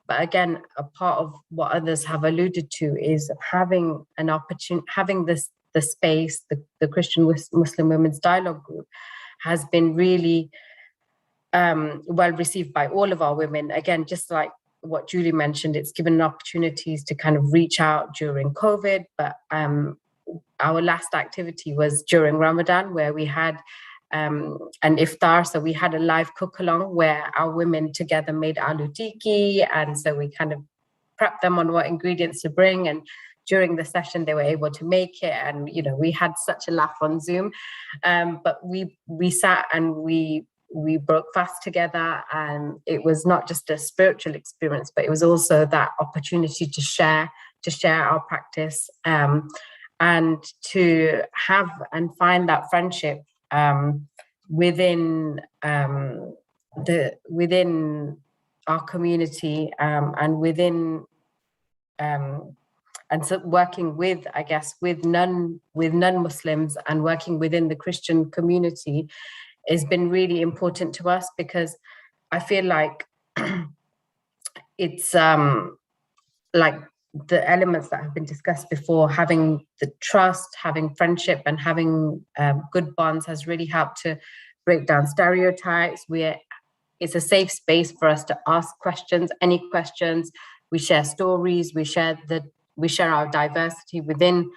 But again, a part of what others have alluded to is having an opportunity, having the space, the Christian Muslim Women's Dialogue Group has been really well received by all of our women. Again, just like what Julie mentioned, it's given opportunities to kind of reach out during COVID, but our last activity was during Ramadan, where we had an iftar. So we had a live cook along where our women together made aloo tikki, and so we kind of prepped them on what ingredients to bring, and during the session they were able to make it, and we had such a laugh on Zoom. But we sat and we broke fast together, and it was not just a spiritual experience, but it was also that opportunity to share our practice, and to have and find that friendship within our community, and within and so working with, I guess, with non-Muslims and working within the Christian community has been really important to us, because I feel like it's like the elements that have been discussed before, having the trust, having friendship, and having good bonds has really helped to break down stereotypes. It's a safe space for us to ask questions, any questions. We share stories, we share our diversity within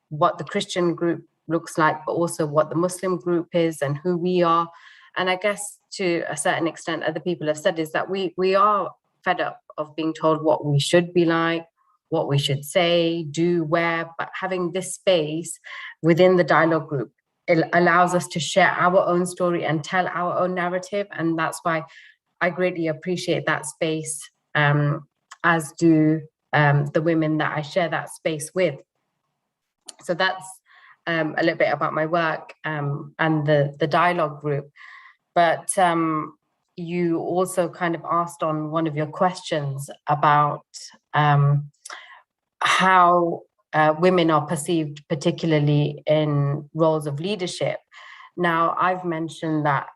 what the Christian group looks like, but also what the Muslim group is and who we are. And I guess to a certain extent, other people have said is that we are fed up of being told what we should be like, what we should say, do, where, but having this space within the dialogue group, it allows us to share our own story and tell our own narrative. And that's why I greatly appreciate that space, as do the women that I share that space with. So that's a little bit about my work and the dialogue group. But you also kind of asked on one of your questions about how women are perceived, particularly in roles of leadership. Now, I've mentioned that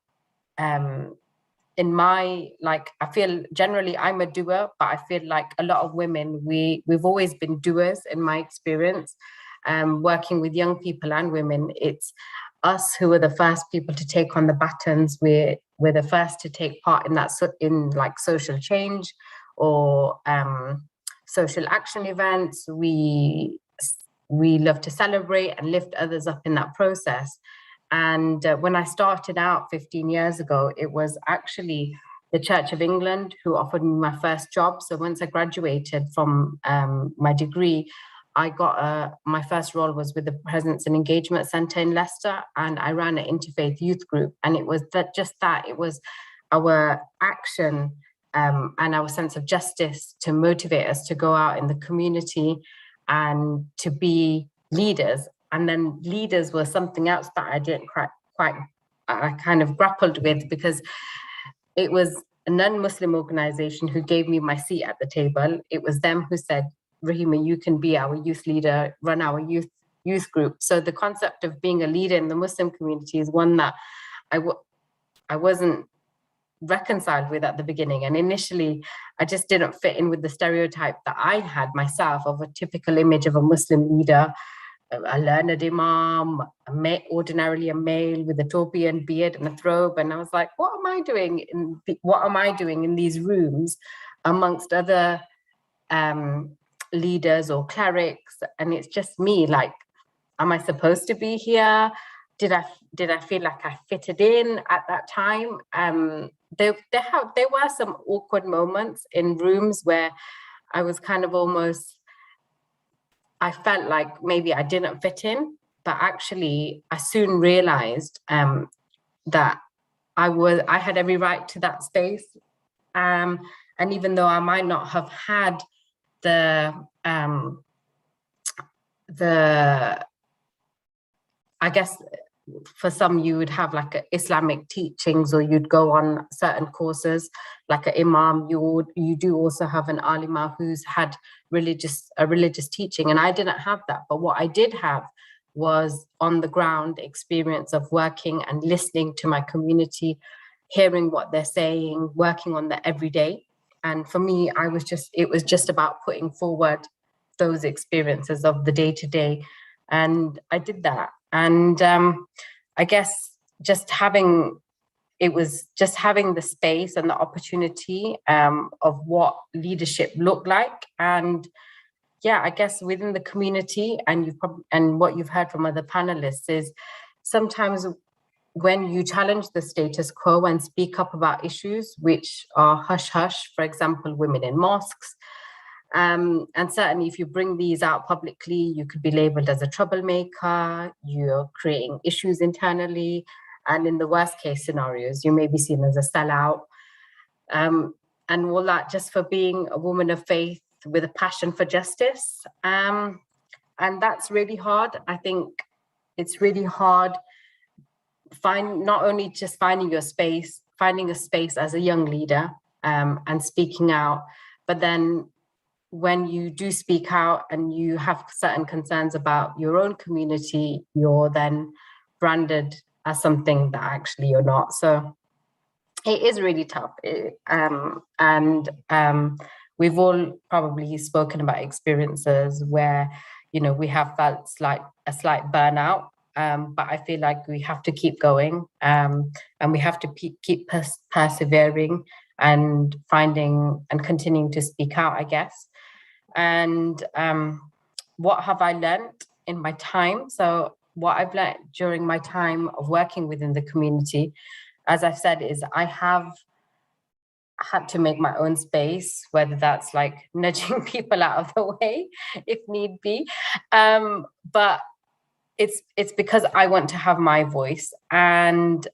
in my, I feel generally I'm a doer, but I feel like a lot of women, we've always been doers in my experience. working with young people and women, it's us who are the first people to take on the batons. We're the first to take part in that, in like social change or social action events. We love to celebrate and lift others up in that process. And when I started out 15 years ago, it was actually the Church of England who offered me my first job. So once I graduated from my degree, I got my first role was with the Presence and Engagement Centre in Leicester, and I ran an interfaith youth group. And it was it was our action and our sense of justice to motivate us to go out in the community and to be leaders. And then leaders were something else that I didn't quite kind of grappled with, because it was a non-Muslim organization who gave me my seat at the table. It was them who said, Raheema, you can be our youth leader, run our youth group. So the concept of being a leader in the Muslim community is one that I wasn't reconciled with at the beginning. And initially, I just didn't fit in with the stereotype that I had myself of a typical image of a Muslim leader, a learned imam, ordinarily a male with a topi and beard and a throbe. And I was like, what am I doing in these rooms amongst other leaders or clerics? And it's just me, like, am I supposed to be here? Did I feel like I fitted in at that time? There were some awkward moments in rooms where I was kind of almost, I felt like maybe I didn't fit in, but actually I soon realized that I had every right to that space. And even though I might not have had I guess for some you would have like Islamic teachings, or you'd go on certain courses like an imam. You do also have an alima who's had a religious teaching, and I didn't have that. But what I did have was on the ground experience of working and listening to my community, hearing what they're saying, working on the everyday. And for me, it was just about putting forward those experiences of the day-to-day. And I did that. And I guess it was just having the space and the opportunity of what leadership looked like. And yeah, I guess within the community, and what you've heard from other panelists is sometimes when you challenge the status quo and speak up about issues which are hush-hush, for example, women in mosques, and certainly if you bring these out publicly, you could be labeled as a troublemaker, you're creating issues internally, and in the worst case scenarios, you may be seen as a sellout, and all that just for being a woman of faith with a passion for justice. And that's really hard. I think it's really hard not only just finding a space as a young leader and speaking out, but then when you do speak out and you have certain concerns about your own community, you're then branded as something that actually you're not. So it is really tough. We've all probably spoken about experiences where, we have felt a slight burnout, but I feel like we have to keep going, and we have to keep persevering and finding and continuing to speak out, I guess. And what have I learned in my time? So what I've learned during my time of working within the community, as I've said, is I have had to make my own space, whether that's like nudging people out of the way if need be. But it's because I want to have my voice. And,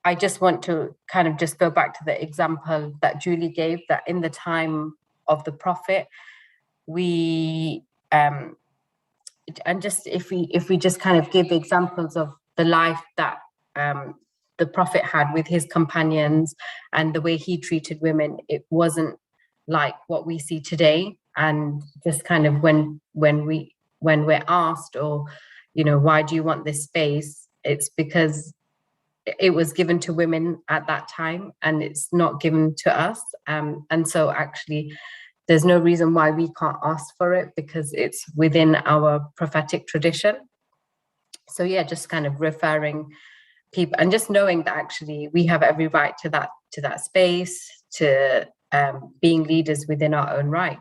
I just want to kind of just go back to the example that Julie gave, that in the time of the Prophet, we, and just if we just kind of give examples of the life that the Prophet had with his companions and the way he treated women, it wasn't like what we see today. And just kind of when we're asked, or, why do you want this space? It's because it was given to women at that time and it's not given to us. And so actually there's no reason why we can't ask for it, because it's within our prophetic tradition. So yeah, just kind of referring people and just knowing that actually we have every right to that space, to being leaders within our own right.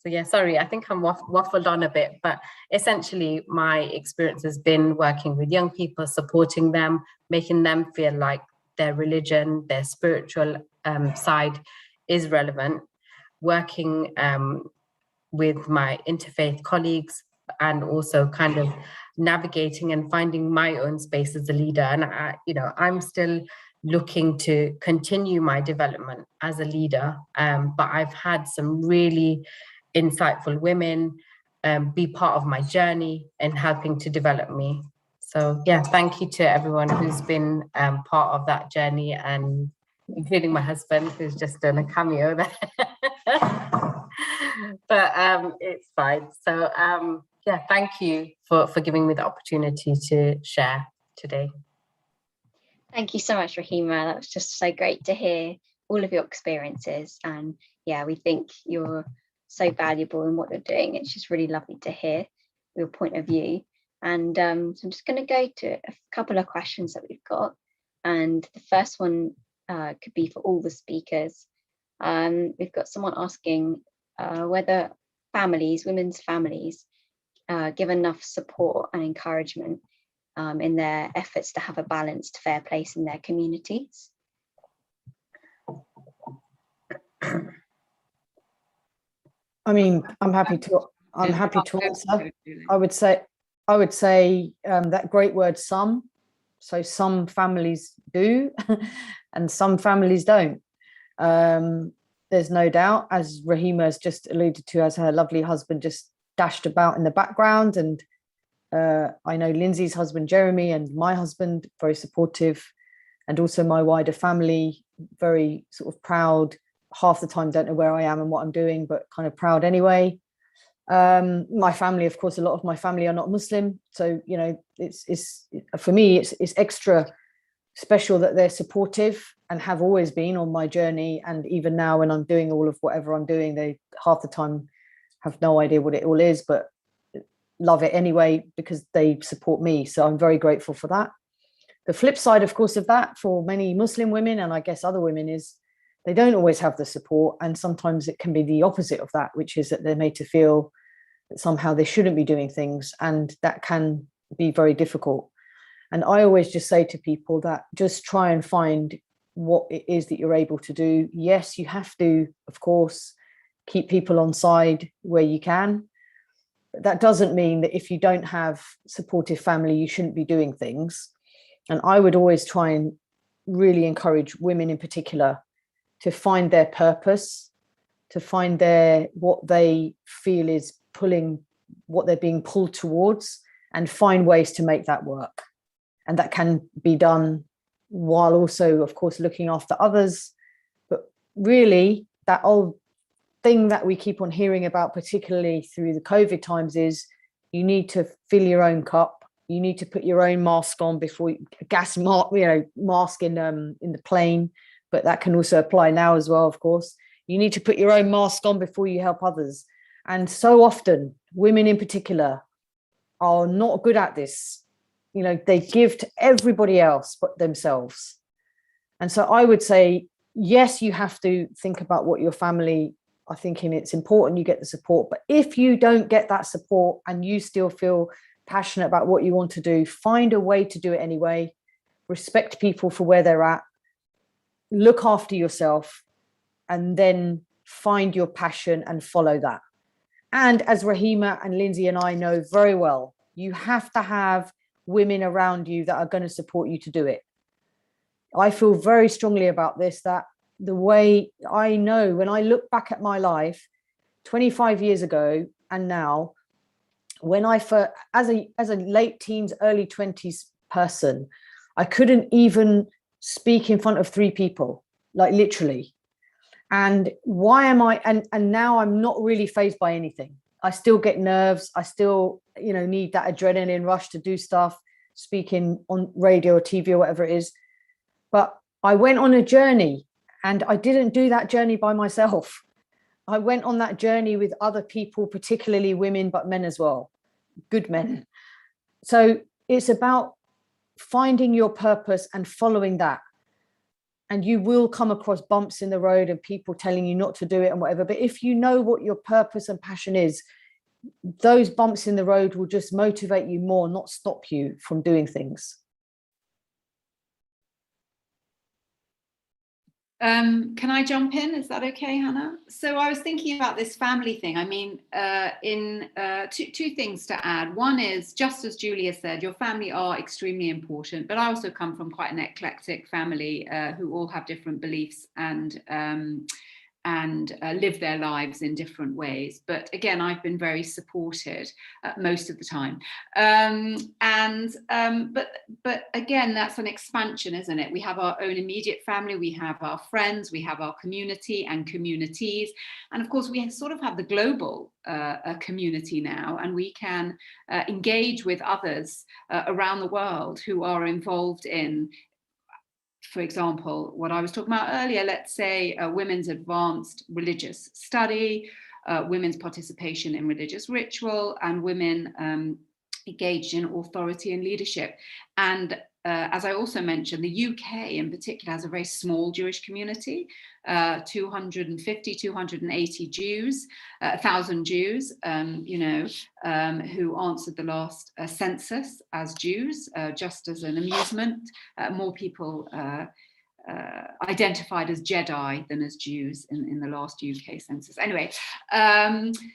So yeah, sorry, I think I'm waffled on a bit, but essentially my experience has been working with young people, supporting them, making them feel like their religion, their spiritual side is relevant, working with my interfaith colleagues, and also kind of navigating and finding my own space as a leader. And I'm still looking to continue my development as a leader, but I've had some really insightful women be part of my journey and helping to develop me. So yeah, thank you to everyone who's been part of that journey, and including my husband, who's just done a cameo there. But it's fine. So yeah, thank you for giving me the opportunity to share today. Thank you so much, Raheema. That was just so great to hear all of your experiences. And yeah, we think you're so valuable in what you're doing. It's just really lovely to hear your point of view. And so I'm just going to go to a couple of questions that we've got. And the first one could be for all the speakers. We've got someone asking whether women's families, give enough support and encouragement in their efforts to have a balanced, fair place in their communities. I mean, I'm happy to answer. I would say that great word "some." So some families do, and some families don't. There's no doubt, as Raheema has just alluded to, as her lovely husband just dashed about in the background, and I know Lindsay's husband Jeremy and my husband very supportive, and also my wider family very sort of proud. Half the time don't know where I am and what I'm doing, but kind of proud anyway. My family, of course, a lot of my family are not Muslim, so it's for me it's extra special that they're supportive and have always been on my journey. And even now, when I'm doing all of whatever I'm doing, they half the time have no idea what it all is, but love it anyway because they support me. So I'm very grateful for that. The flip side, of course, of that for many Muslim women, and I guess other women, is they don't always have the support, and sometimes it can be the opposite of that, which is that they're made to feel that somehow they shouldn't be doing things, and that can be very difficult. And I always just say to people that just try and find what it is that you're able to do. Yes, you have to, of course, keep people on side where you can. But that doesn't mean that if you don't have supportive family, you shouldn't be doing things. And I would always try and really encourage women in particular to find their purpose, to find what they feel is pulling, what they're being pulled towards, and find ways to make that work. And that can be done while also, of course, looking after others. But really, that old thing that we keep on hearing about, particularly through the COVID times, is you need to fill your own cup. You need to put your own mask on before mask in the plane. But that can also apply now as well, of course. You need to put your own mask on before you help others. And so often, women in particular are not good at this. They give to everybody else but themselves. And so I would say, yes, you have to think about what your family are thinking. It's important you get the support. But if you don't get that support and you still feel passionate about what you want to do, find a way to do it anyway. Respect people for where they're at. Look after yourself, and then find your passion and follow that. And as Raheema and Lindsay and I know very well, you have to have women around you that are going to support you to do it. I feel very strongly about this, that the way I know when I look back at my life 25 years ago and now, when I first, as a late teens, early 20s person, I couldn't even speak in front of 3 people, like literally. And why am I, and now I'm not really fazed by anything. I still get nerves. I still, need that adrenaline rush to do stuff, speaking on radio or TV or whatever it is. But I went on a journey, and I didn't do that journey by myself. I went on that journey with other people, particularly women, but men as well, good men. So it's about finding your purpose and following that. And you will come across bumps in the road and people telling you not to do it and whatever. But if you know what your purpose and passion is, those bumps in the road will just motivate you more, not stop you from doing things. Can I jump in? Is that okay, Hannah? So I was thinking about this family thing. I mean, two things to add. One is, just as Julia said, your family are extremely important, but I also come from quite an eclectic family who all have different beliefs and live their lives in different ways. But again, I've been very supported most of the time. But again, that's an expansion, isn't it? We have our own immediate family, we have our friends, we have our community and communities. And of course, we sort of have the global community now, and we can engage with others around the world who are involved in, for example, what I was talking about earlier, let's say women's advanced religious study, women's participation in religious ritual, and women engaged in authority and leadership. And as I also mentioned, the UK in particular has a very small Jewish community, 250, 280 Jews, 1,000 Jews, who answered the last census as Jews, just as an amusement. More people identified as Jedi than as Jews in the last UK census. Anyway,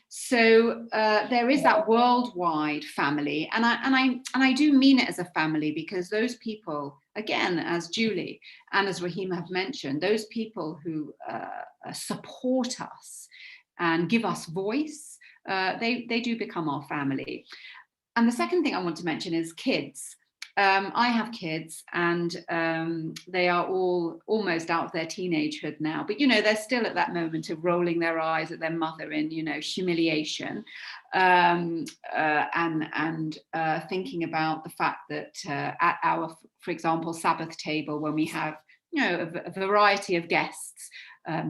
so there is that worldwide family, and I do mean it as a family, because those people, again, as Julie and as Raheema have mentioned, those people who support us and give us voice, they do become our family. And the second thing I want to mention is kids. I have kids, and they are all almost out of their teenagehood now, but they're still at that moment of rolling their eyes at their mother in humiliation, and thinking about the fact that at our, for example, Sabbath table, when we have a variety of guests,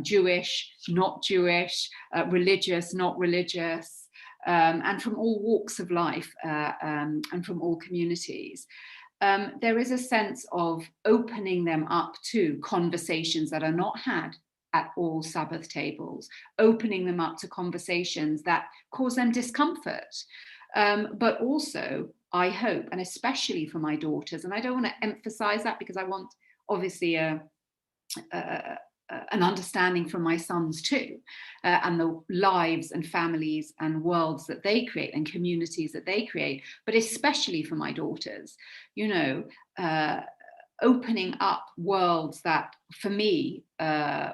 Jewish, not Jewish, religious, not religious, and from all walks of life, and from all communities. There is a sense of opening them up to conversations that are not had at all Sabbath tables, opening them up to conversations that cause them discomfort. But also, I hope, and especially for my daughters, and I don't want to emphasize that because I want obviously an understanding from my sons too, and the lives and families and worlds that they create and communities that they create, but especially for my daughters, opening up worlds that for me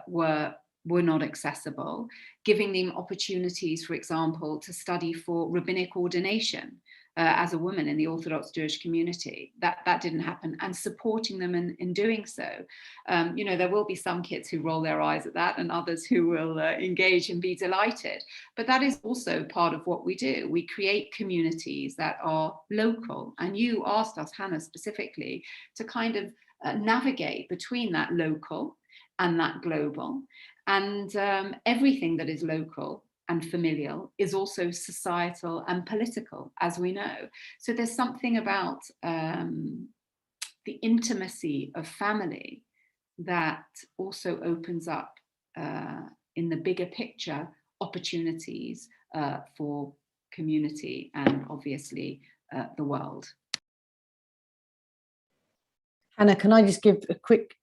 were not accessible, giving them opportunities, for example, to study for rabbinic ordination as a woman in the Orthodox Jewish community. That didn't happen, and supporting them in doing so. There will be some kids who roll their eyes at that and others who will engage and be delighted. But that is also part of what we do. We create communities that are local. And you asked us, Hannah, specifically to kind of navigate between that local and that global. And everything that is local and familial is also societal and political, as we know. So there's something about the intimacy of family that also opens up, in the bigger picture, opportunities for community and obviously the world. Hannah, can I just give a quick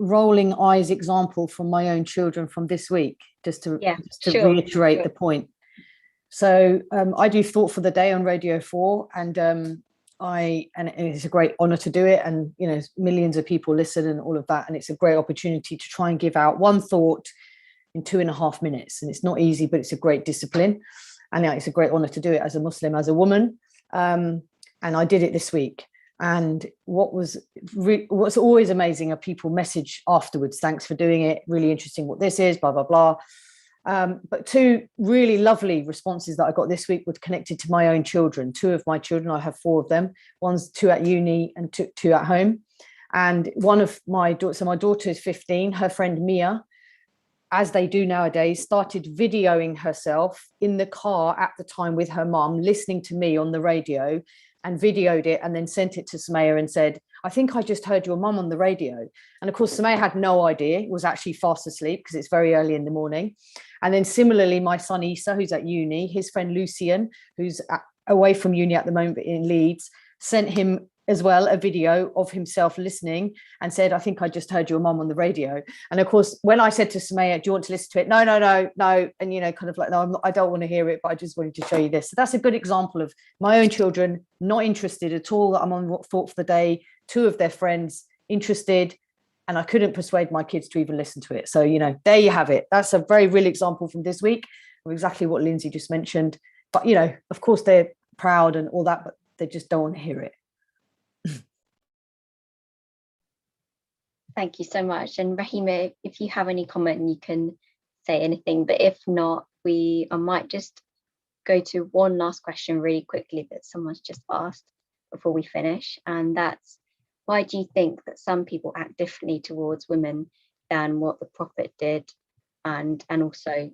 rolling eyes example from my own children from this week, just to reiterate the point? So I do Thought for the Day on Radio 4, and it's a great honor to do it, and millions of people listen and all of that, and it's a great opportunity to try and give out one thought in 2.5 minutes, and it's not easy, but it's a great discipline, and it's a great honor to do it as a Muslim, as a woman, and I did it this week. And what's always amazing are people message afterwards, thanks for doing it, really interesting what this is, blah, blah, blah. But two really lovely responses that I got this week were connected to my own children. Two of my children, I have 4 of them. Two at uni and two at home. And one of my daughters, so my daughter is 15, her friend Mia as they do nowadays, started videoing herself in the car at the time with her mum, listening to me on the radio, and videoed it and then sent it to Sumaya and said, I think I just heard your mum on the radio. And of course, Sumaya had no idea, was actually fast asleep because it's very early in the morning. And then similarly, my son Issa, who's at uni, his friend Lucian, who's away from uni at the moment in Leeds, sent him as well a video of himself listening and said, I think I just heard your mum on the radio. And of course, when I said to Sumaya, do you want to listen to it? No. And, you know, kind of like, no, I don't want to hear it, but I just wanted to show you this. So that's a good example of my own children not interested at all that I'm on Thought for the Day, 2 of their friends interested, and I couldn't persuade my kids to even listen to it. So, you know, there you have it. That's a very real example from this week of exactly what Lindsay just mentioned. But, you know, of course, they're proud and all that, but they just don't want to hear it. Thank you so much. And Raheema, if you have any comment, you can say anything, but if not, I might just go to one last question really quickly that someone's just asked before we finish. And that's, why do you think that some people act differently towards women than what the Prophet did? And also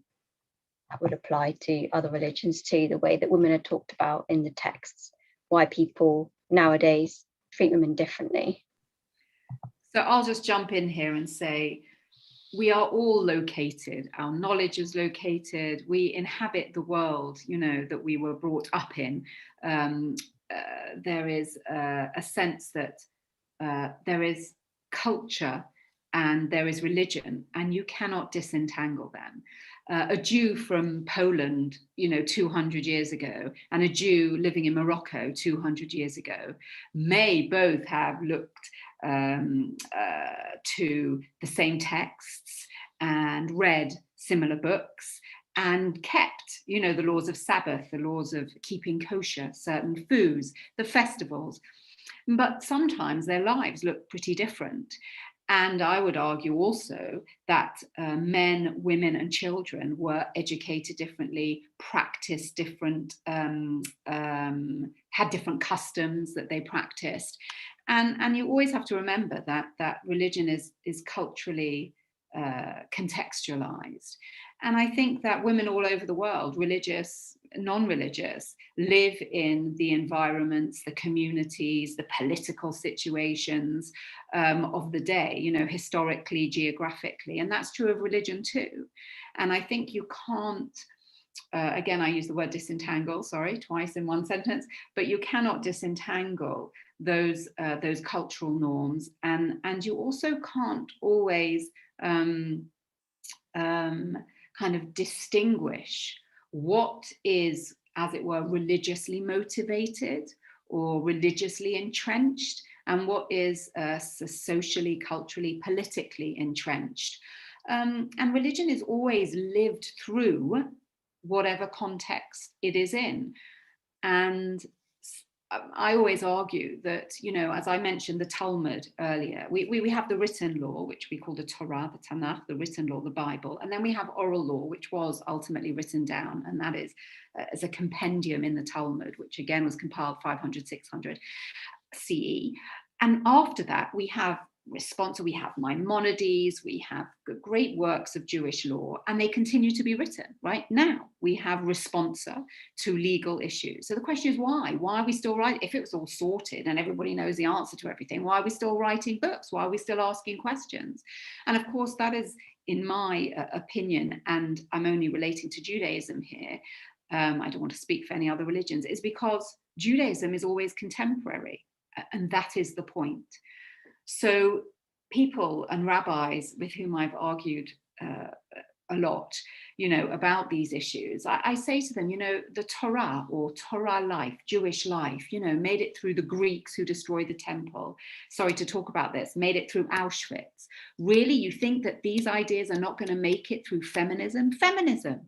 that would apply to other religions too, the way that women are talked about in the texts, why people nowadays treat women differently. So I'll just jump in here and say, we are all located, our knowledge is located, we inhabit the world, you know, that we were brought up in. There is a sense that there is culture and there is religion, and you cannot disentangle them. A Jew from Poland, you know, 200 years ago, and a Jew living in Morocco 200 years ago may both have looked to the same texts and read similar books and kept, you know, the laws of Sabbath, the laws of keeping kosher, certain foods, the festivals. But sometimes their lives look pretty different. And I would argue also that men, women, and children were educated differently, practiced different, had different customs that they practiced. And you always have to remember that religion is culturally contextualized. And I think that women all over the world, religious, non-religious, live in the environments, the communities, the political situations of the day, you know, historically, geographically. And that's true of religion too. And I think you can't, again, I use the word disentangle, sorry, twice in one sentence, but you cannot disentangle those cultural norms. And you also can't always kind of distinguish what is, as it were, religiously motivated or religiously entrenched, and what is socially, culturally, politically entrenched. And religion is always lived through whatever context it is in. And I always argue that, you know, as I mentioned the Talmud earlier, we have the written law, which we call the Torah, the Tanakh, the written law, the Bible, and then we have oral law, which was ultimately written down, and that is as a compendium in the Talmud, which again was compiled 500, 600 CE. And after that, we have we have Maimonides, we have great works of Jewish law, and they continue to be written. Right now, we have responsa to legal issues. So the question is why? Why are we still writing? If it was all sorted and everybody knows the answer to everything, why are we still writing books? Why are we still asking questions? And of course, that is, in my opinion, and I'm only relating to Judaism here, I don't want to speak for any other religions, is because Judaism is always contemporary, and that is the point. So people and rabbis with whom I've argued a lot, you know, about these issues, I say to them, you know, the Torah or Torah life, Jewish life, you know, made it through the Greeks who destroyed the temple. Sorry to talk about this, made it through Auschwitz. Really, you think that these ideas are not going to make it through feminism? Feminism.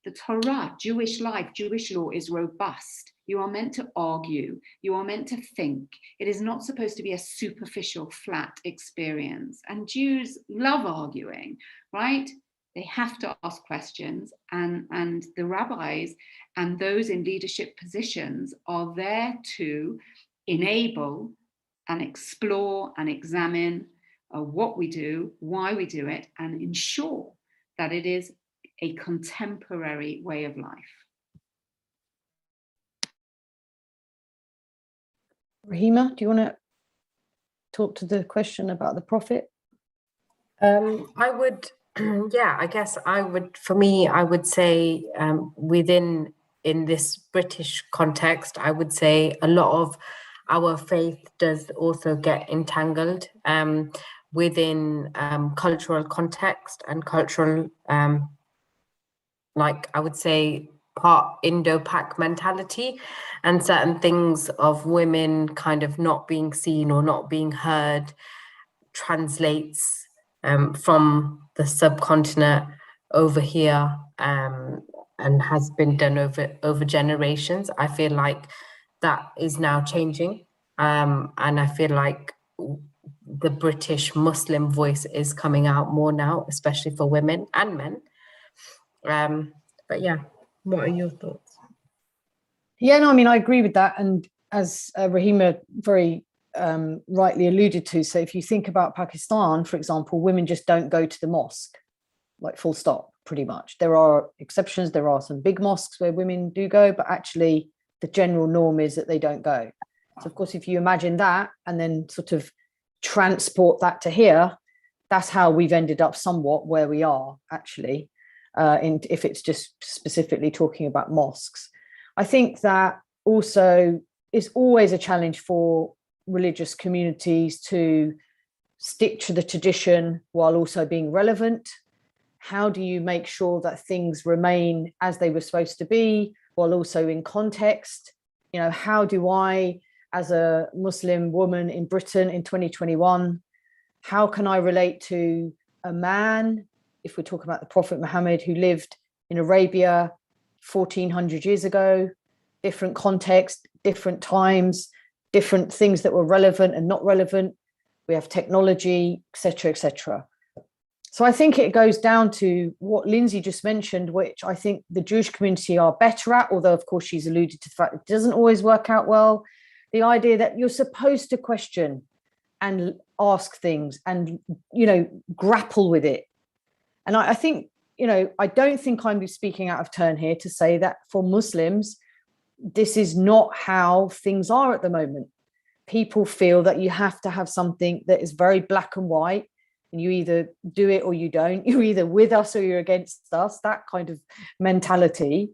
The Torah, Jewish life, Jewish law is robust. You are meant to argue. You are meant to think. It is not supposed to be a superficial, flat experience. And Jews love arguing, right? They have to ask questions. And the rabbis and those in leadership positions are there to enable and explore and examine what we do, why we do it, and ensure that it is a contemporary way of life. Raheema, do you want to talk to the question about the Prophet? I would, yeah, I guess I would, for me, I would say in this British context, I would say a lot of our faith does also get entangled within cultural context and cultural, like I would say, part Indo-Pak mentality, and certain things of women kind of not being seen or not being heard translates from the subcontinent over here, and has been done over generations. I feel like that is now changing, and I feel like the British Muslim voice is coming out more now, especially for women and men. But yeah, what are your thoughts? Yeah, no, I mean, I agree with that. And as Raheema very rightly alluded to, so if you think about Pakistan, for example, women just don't go to the mosque, like full stop, pretty much. There are exceptions. There are some big mosques where women do go, but actually the general norm is that they don't go. So of course, if you imagine that and then sort of transport that to here, that's how we've ended up somewhat where we are actually, if it's just specifically talking about mosques. I think that also is always a challenge for religious communities to stick to the tradition while also being relevant. How do you make sure that things remain as they were supposed to be while also in context? You know, how do I, as a Muslim woman in Britain in 2021, how can I relate to a man, if we're talking about the Prophet Muhammad, who lived in Arabia 1400 years ago, different context, different times, different things that were relevant and not relevant. We have technology, etc., etc. So I think it goes down to what Lindsay just mentioned, which I think the Jewish community are better at, although of course she's alluded to the fact it doesn't always work out well. The idea that you're supposed to question and ask things and, you know, grapple with it. And I think, you know, I don't think I'm speaking out of turn here to say that for Muslims, this is not how things are at the moment. People feel that you have to have something that is very black and white, and you either do it or you don't. You're either with us or you're against us, that kind of mentality.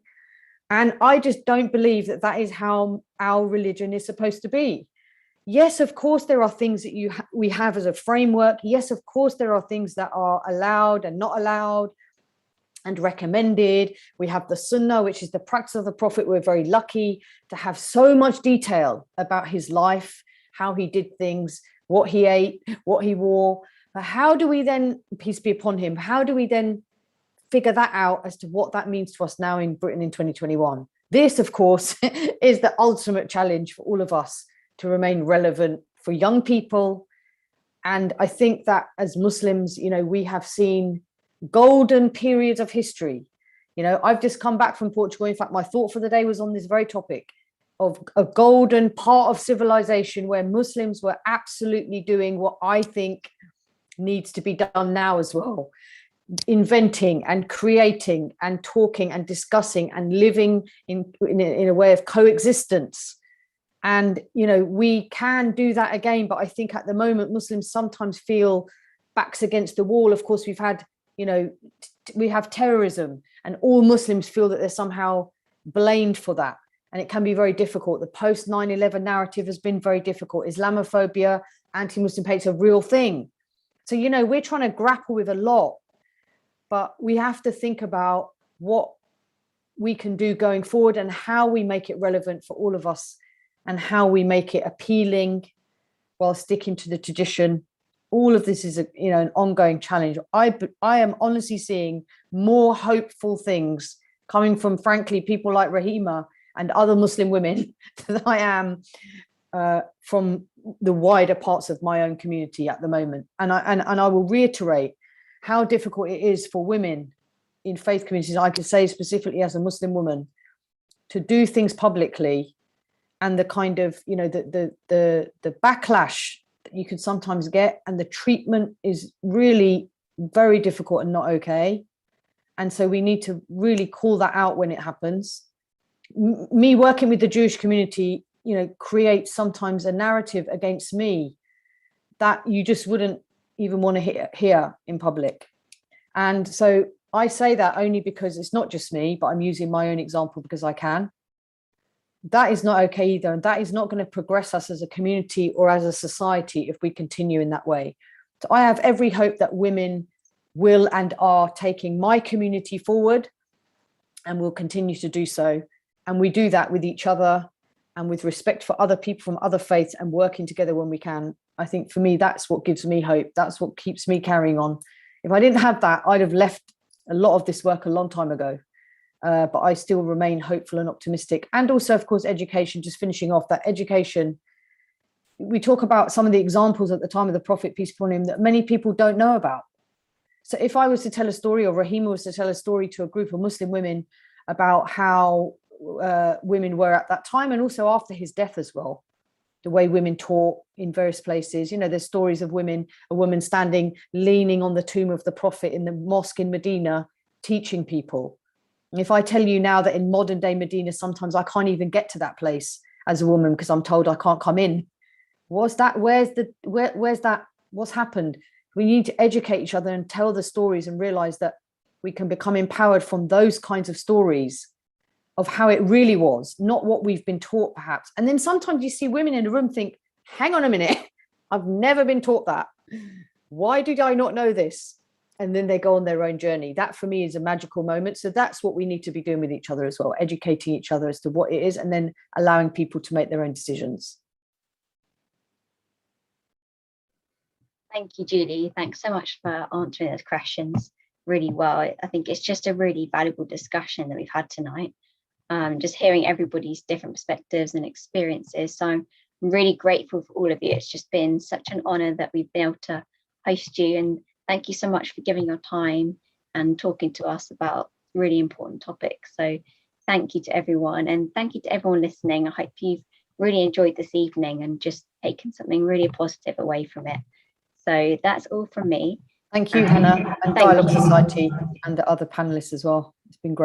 And I just don't believe that that is how our religion is supposed to be. Yes, of course, there are things that we have as a framework. Yes, of course, there are things that are allowed and not allowed and recommended. We have the Sunnah, which is the practice of the Prophet. We're very lucky to have so much detail about his life, how he did things, what he ate, what he wore. But how do we then, peace be upon him, how do we then figure that out as to what that means to us now in Britain in 2021? This, of course, is the ultimate challenge for all of us to remain relevant for young people. And I think that as Muslims, you know, we have seen golden periods of history. You know, I've just come back from Portugal. In fact, my thought for the day was on this very topic of a golden part of civilization where Muslims were absolutely doing what I think needs to be done now as well. Inventing and creating and talking and discussing and living in a way of coexistence. And, you know, we can do that again. But I think at the moment, Muslims sometimes feel backs against the wall. Of course, we've had, you know, we have terrorism and all Muslims feel that they're somehow blamed for that. And it can be very difficult. The post 9/11 narrative has been very difficult. Islamophobia, anti-Muslim hate is a real thing. So, you know, we're trying to grapple with a lot, but we have to think about what we can do going forward and how we make it relevant for all of us and how we make it appealing while sticking to the tradition. All of this is an ongoing challenge. I am honestly seeing more hopeful things coming from, frankly, people like Raheema and other Muslim women than I am from the wider parts of my own community at the moment. And I will reiterate how difficult it is for women in faith communities. I could say specifically as a Muslim woman to do things publicly, and the kind of, you know, the backlash that you could sometimes get, and the treatment is really very difficult and not okay. And so we need to really call that out when it happens. Me working with the Jewish community, you know, creates sometimes a narrative against me that you just wouldn't even want to hear in public. And so I say that only because it's not just me, but I'm using my own example because I can. That is not okay either. And that is not going to progress us as a community or as a society if we continue in that way. So I have every hope that women will and are taking my community forward and will continue to do so. And we do that with each other and with respect for other people from other faiths and working together when we can. I think for me, that's what gives me hope. That's what keeps me carrying on. If I didn't have that, I'd have left a lot of this work a long time ago. But I still remain hopeful and optimistic. And also, of course, education, just finishing off that education. We talk about some of the examples at the time of the Prophet, peace be upon him, that many people don't know about. So if I was to tell a story, or Raheema was to tell a story to a group of Muslim women about how women were at that time, and also after his death as well, the way women taught in various places, you know, there's stories of women, a woman standing, leaning on the tomb of the Prophet in the mosque in Medina, teaching people. If I tell you now that in modern day Medina, sometimes I can't even get to that place as a woman because I'm told I can't come in. Where's that? What's happened? We need to educate each other and tell the stories and realize that we can become empowered from those kinds of stories of how it really was, not what we've been taught perhaps. And then sometimes you see women in a room think, hang on a minute, I've never been taught that. Why did I not know this? And then they go on their own journey. That for me is a magical moment. So that's what we need to be doing with each other as well, educating each other as to what it is and then allowing people to make their own decisions. Thank you, Julie. Thanks so much for answering those questions really well. I think it's just a really valuable discussion that we've had tonight. Just hearing everybody's different perspectives and experiences. So I'm really grateful for all of you. It's just been such an honor that we've been able to host you. And thank you so much for giving your time and talking to us about really important topics. So thank you to everyone. And thank you to everyone listening. I hope you've really enjoyed this evening and just taken something really positive away from it. So that's all from me. Thank you, Hannah, and Dialogue Society and the other panelists as well. It's been great.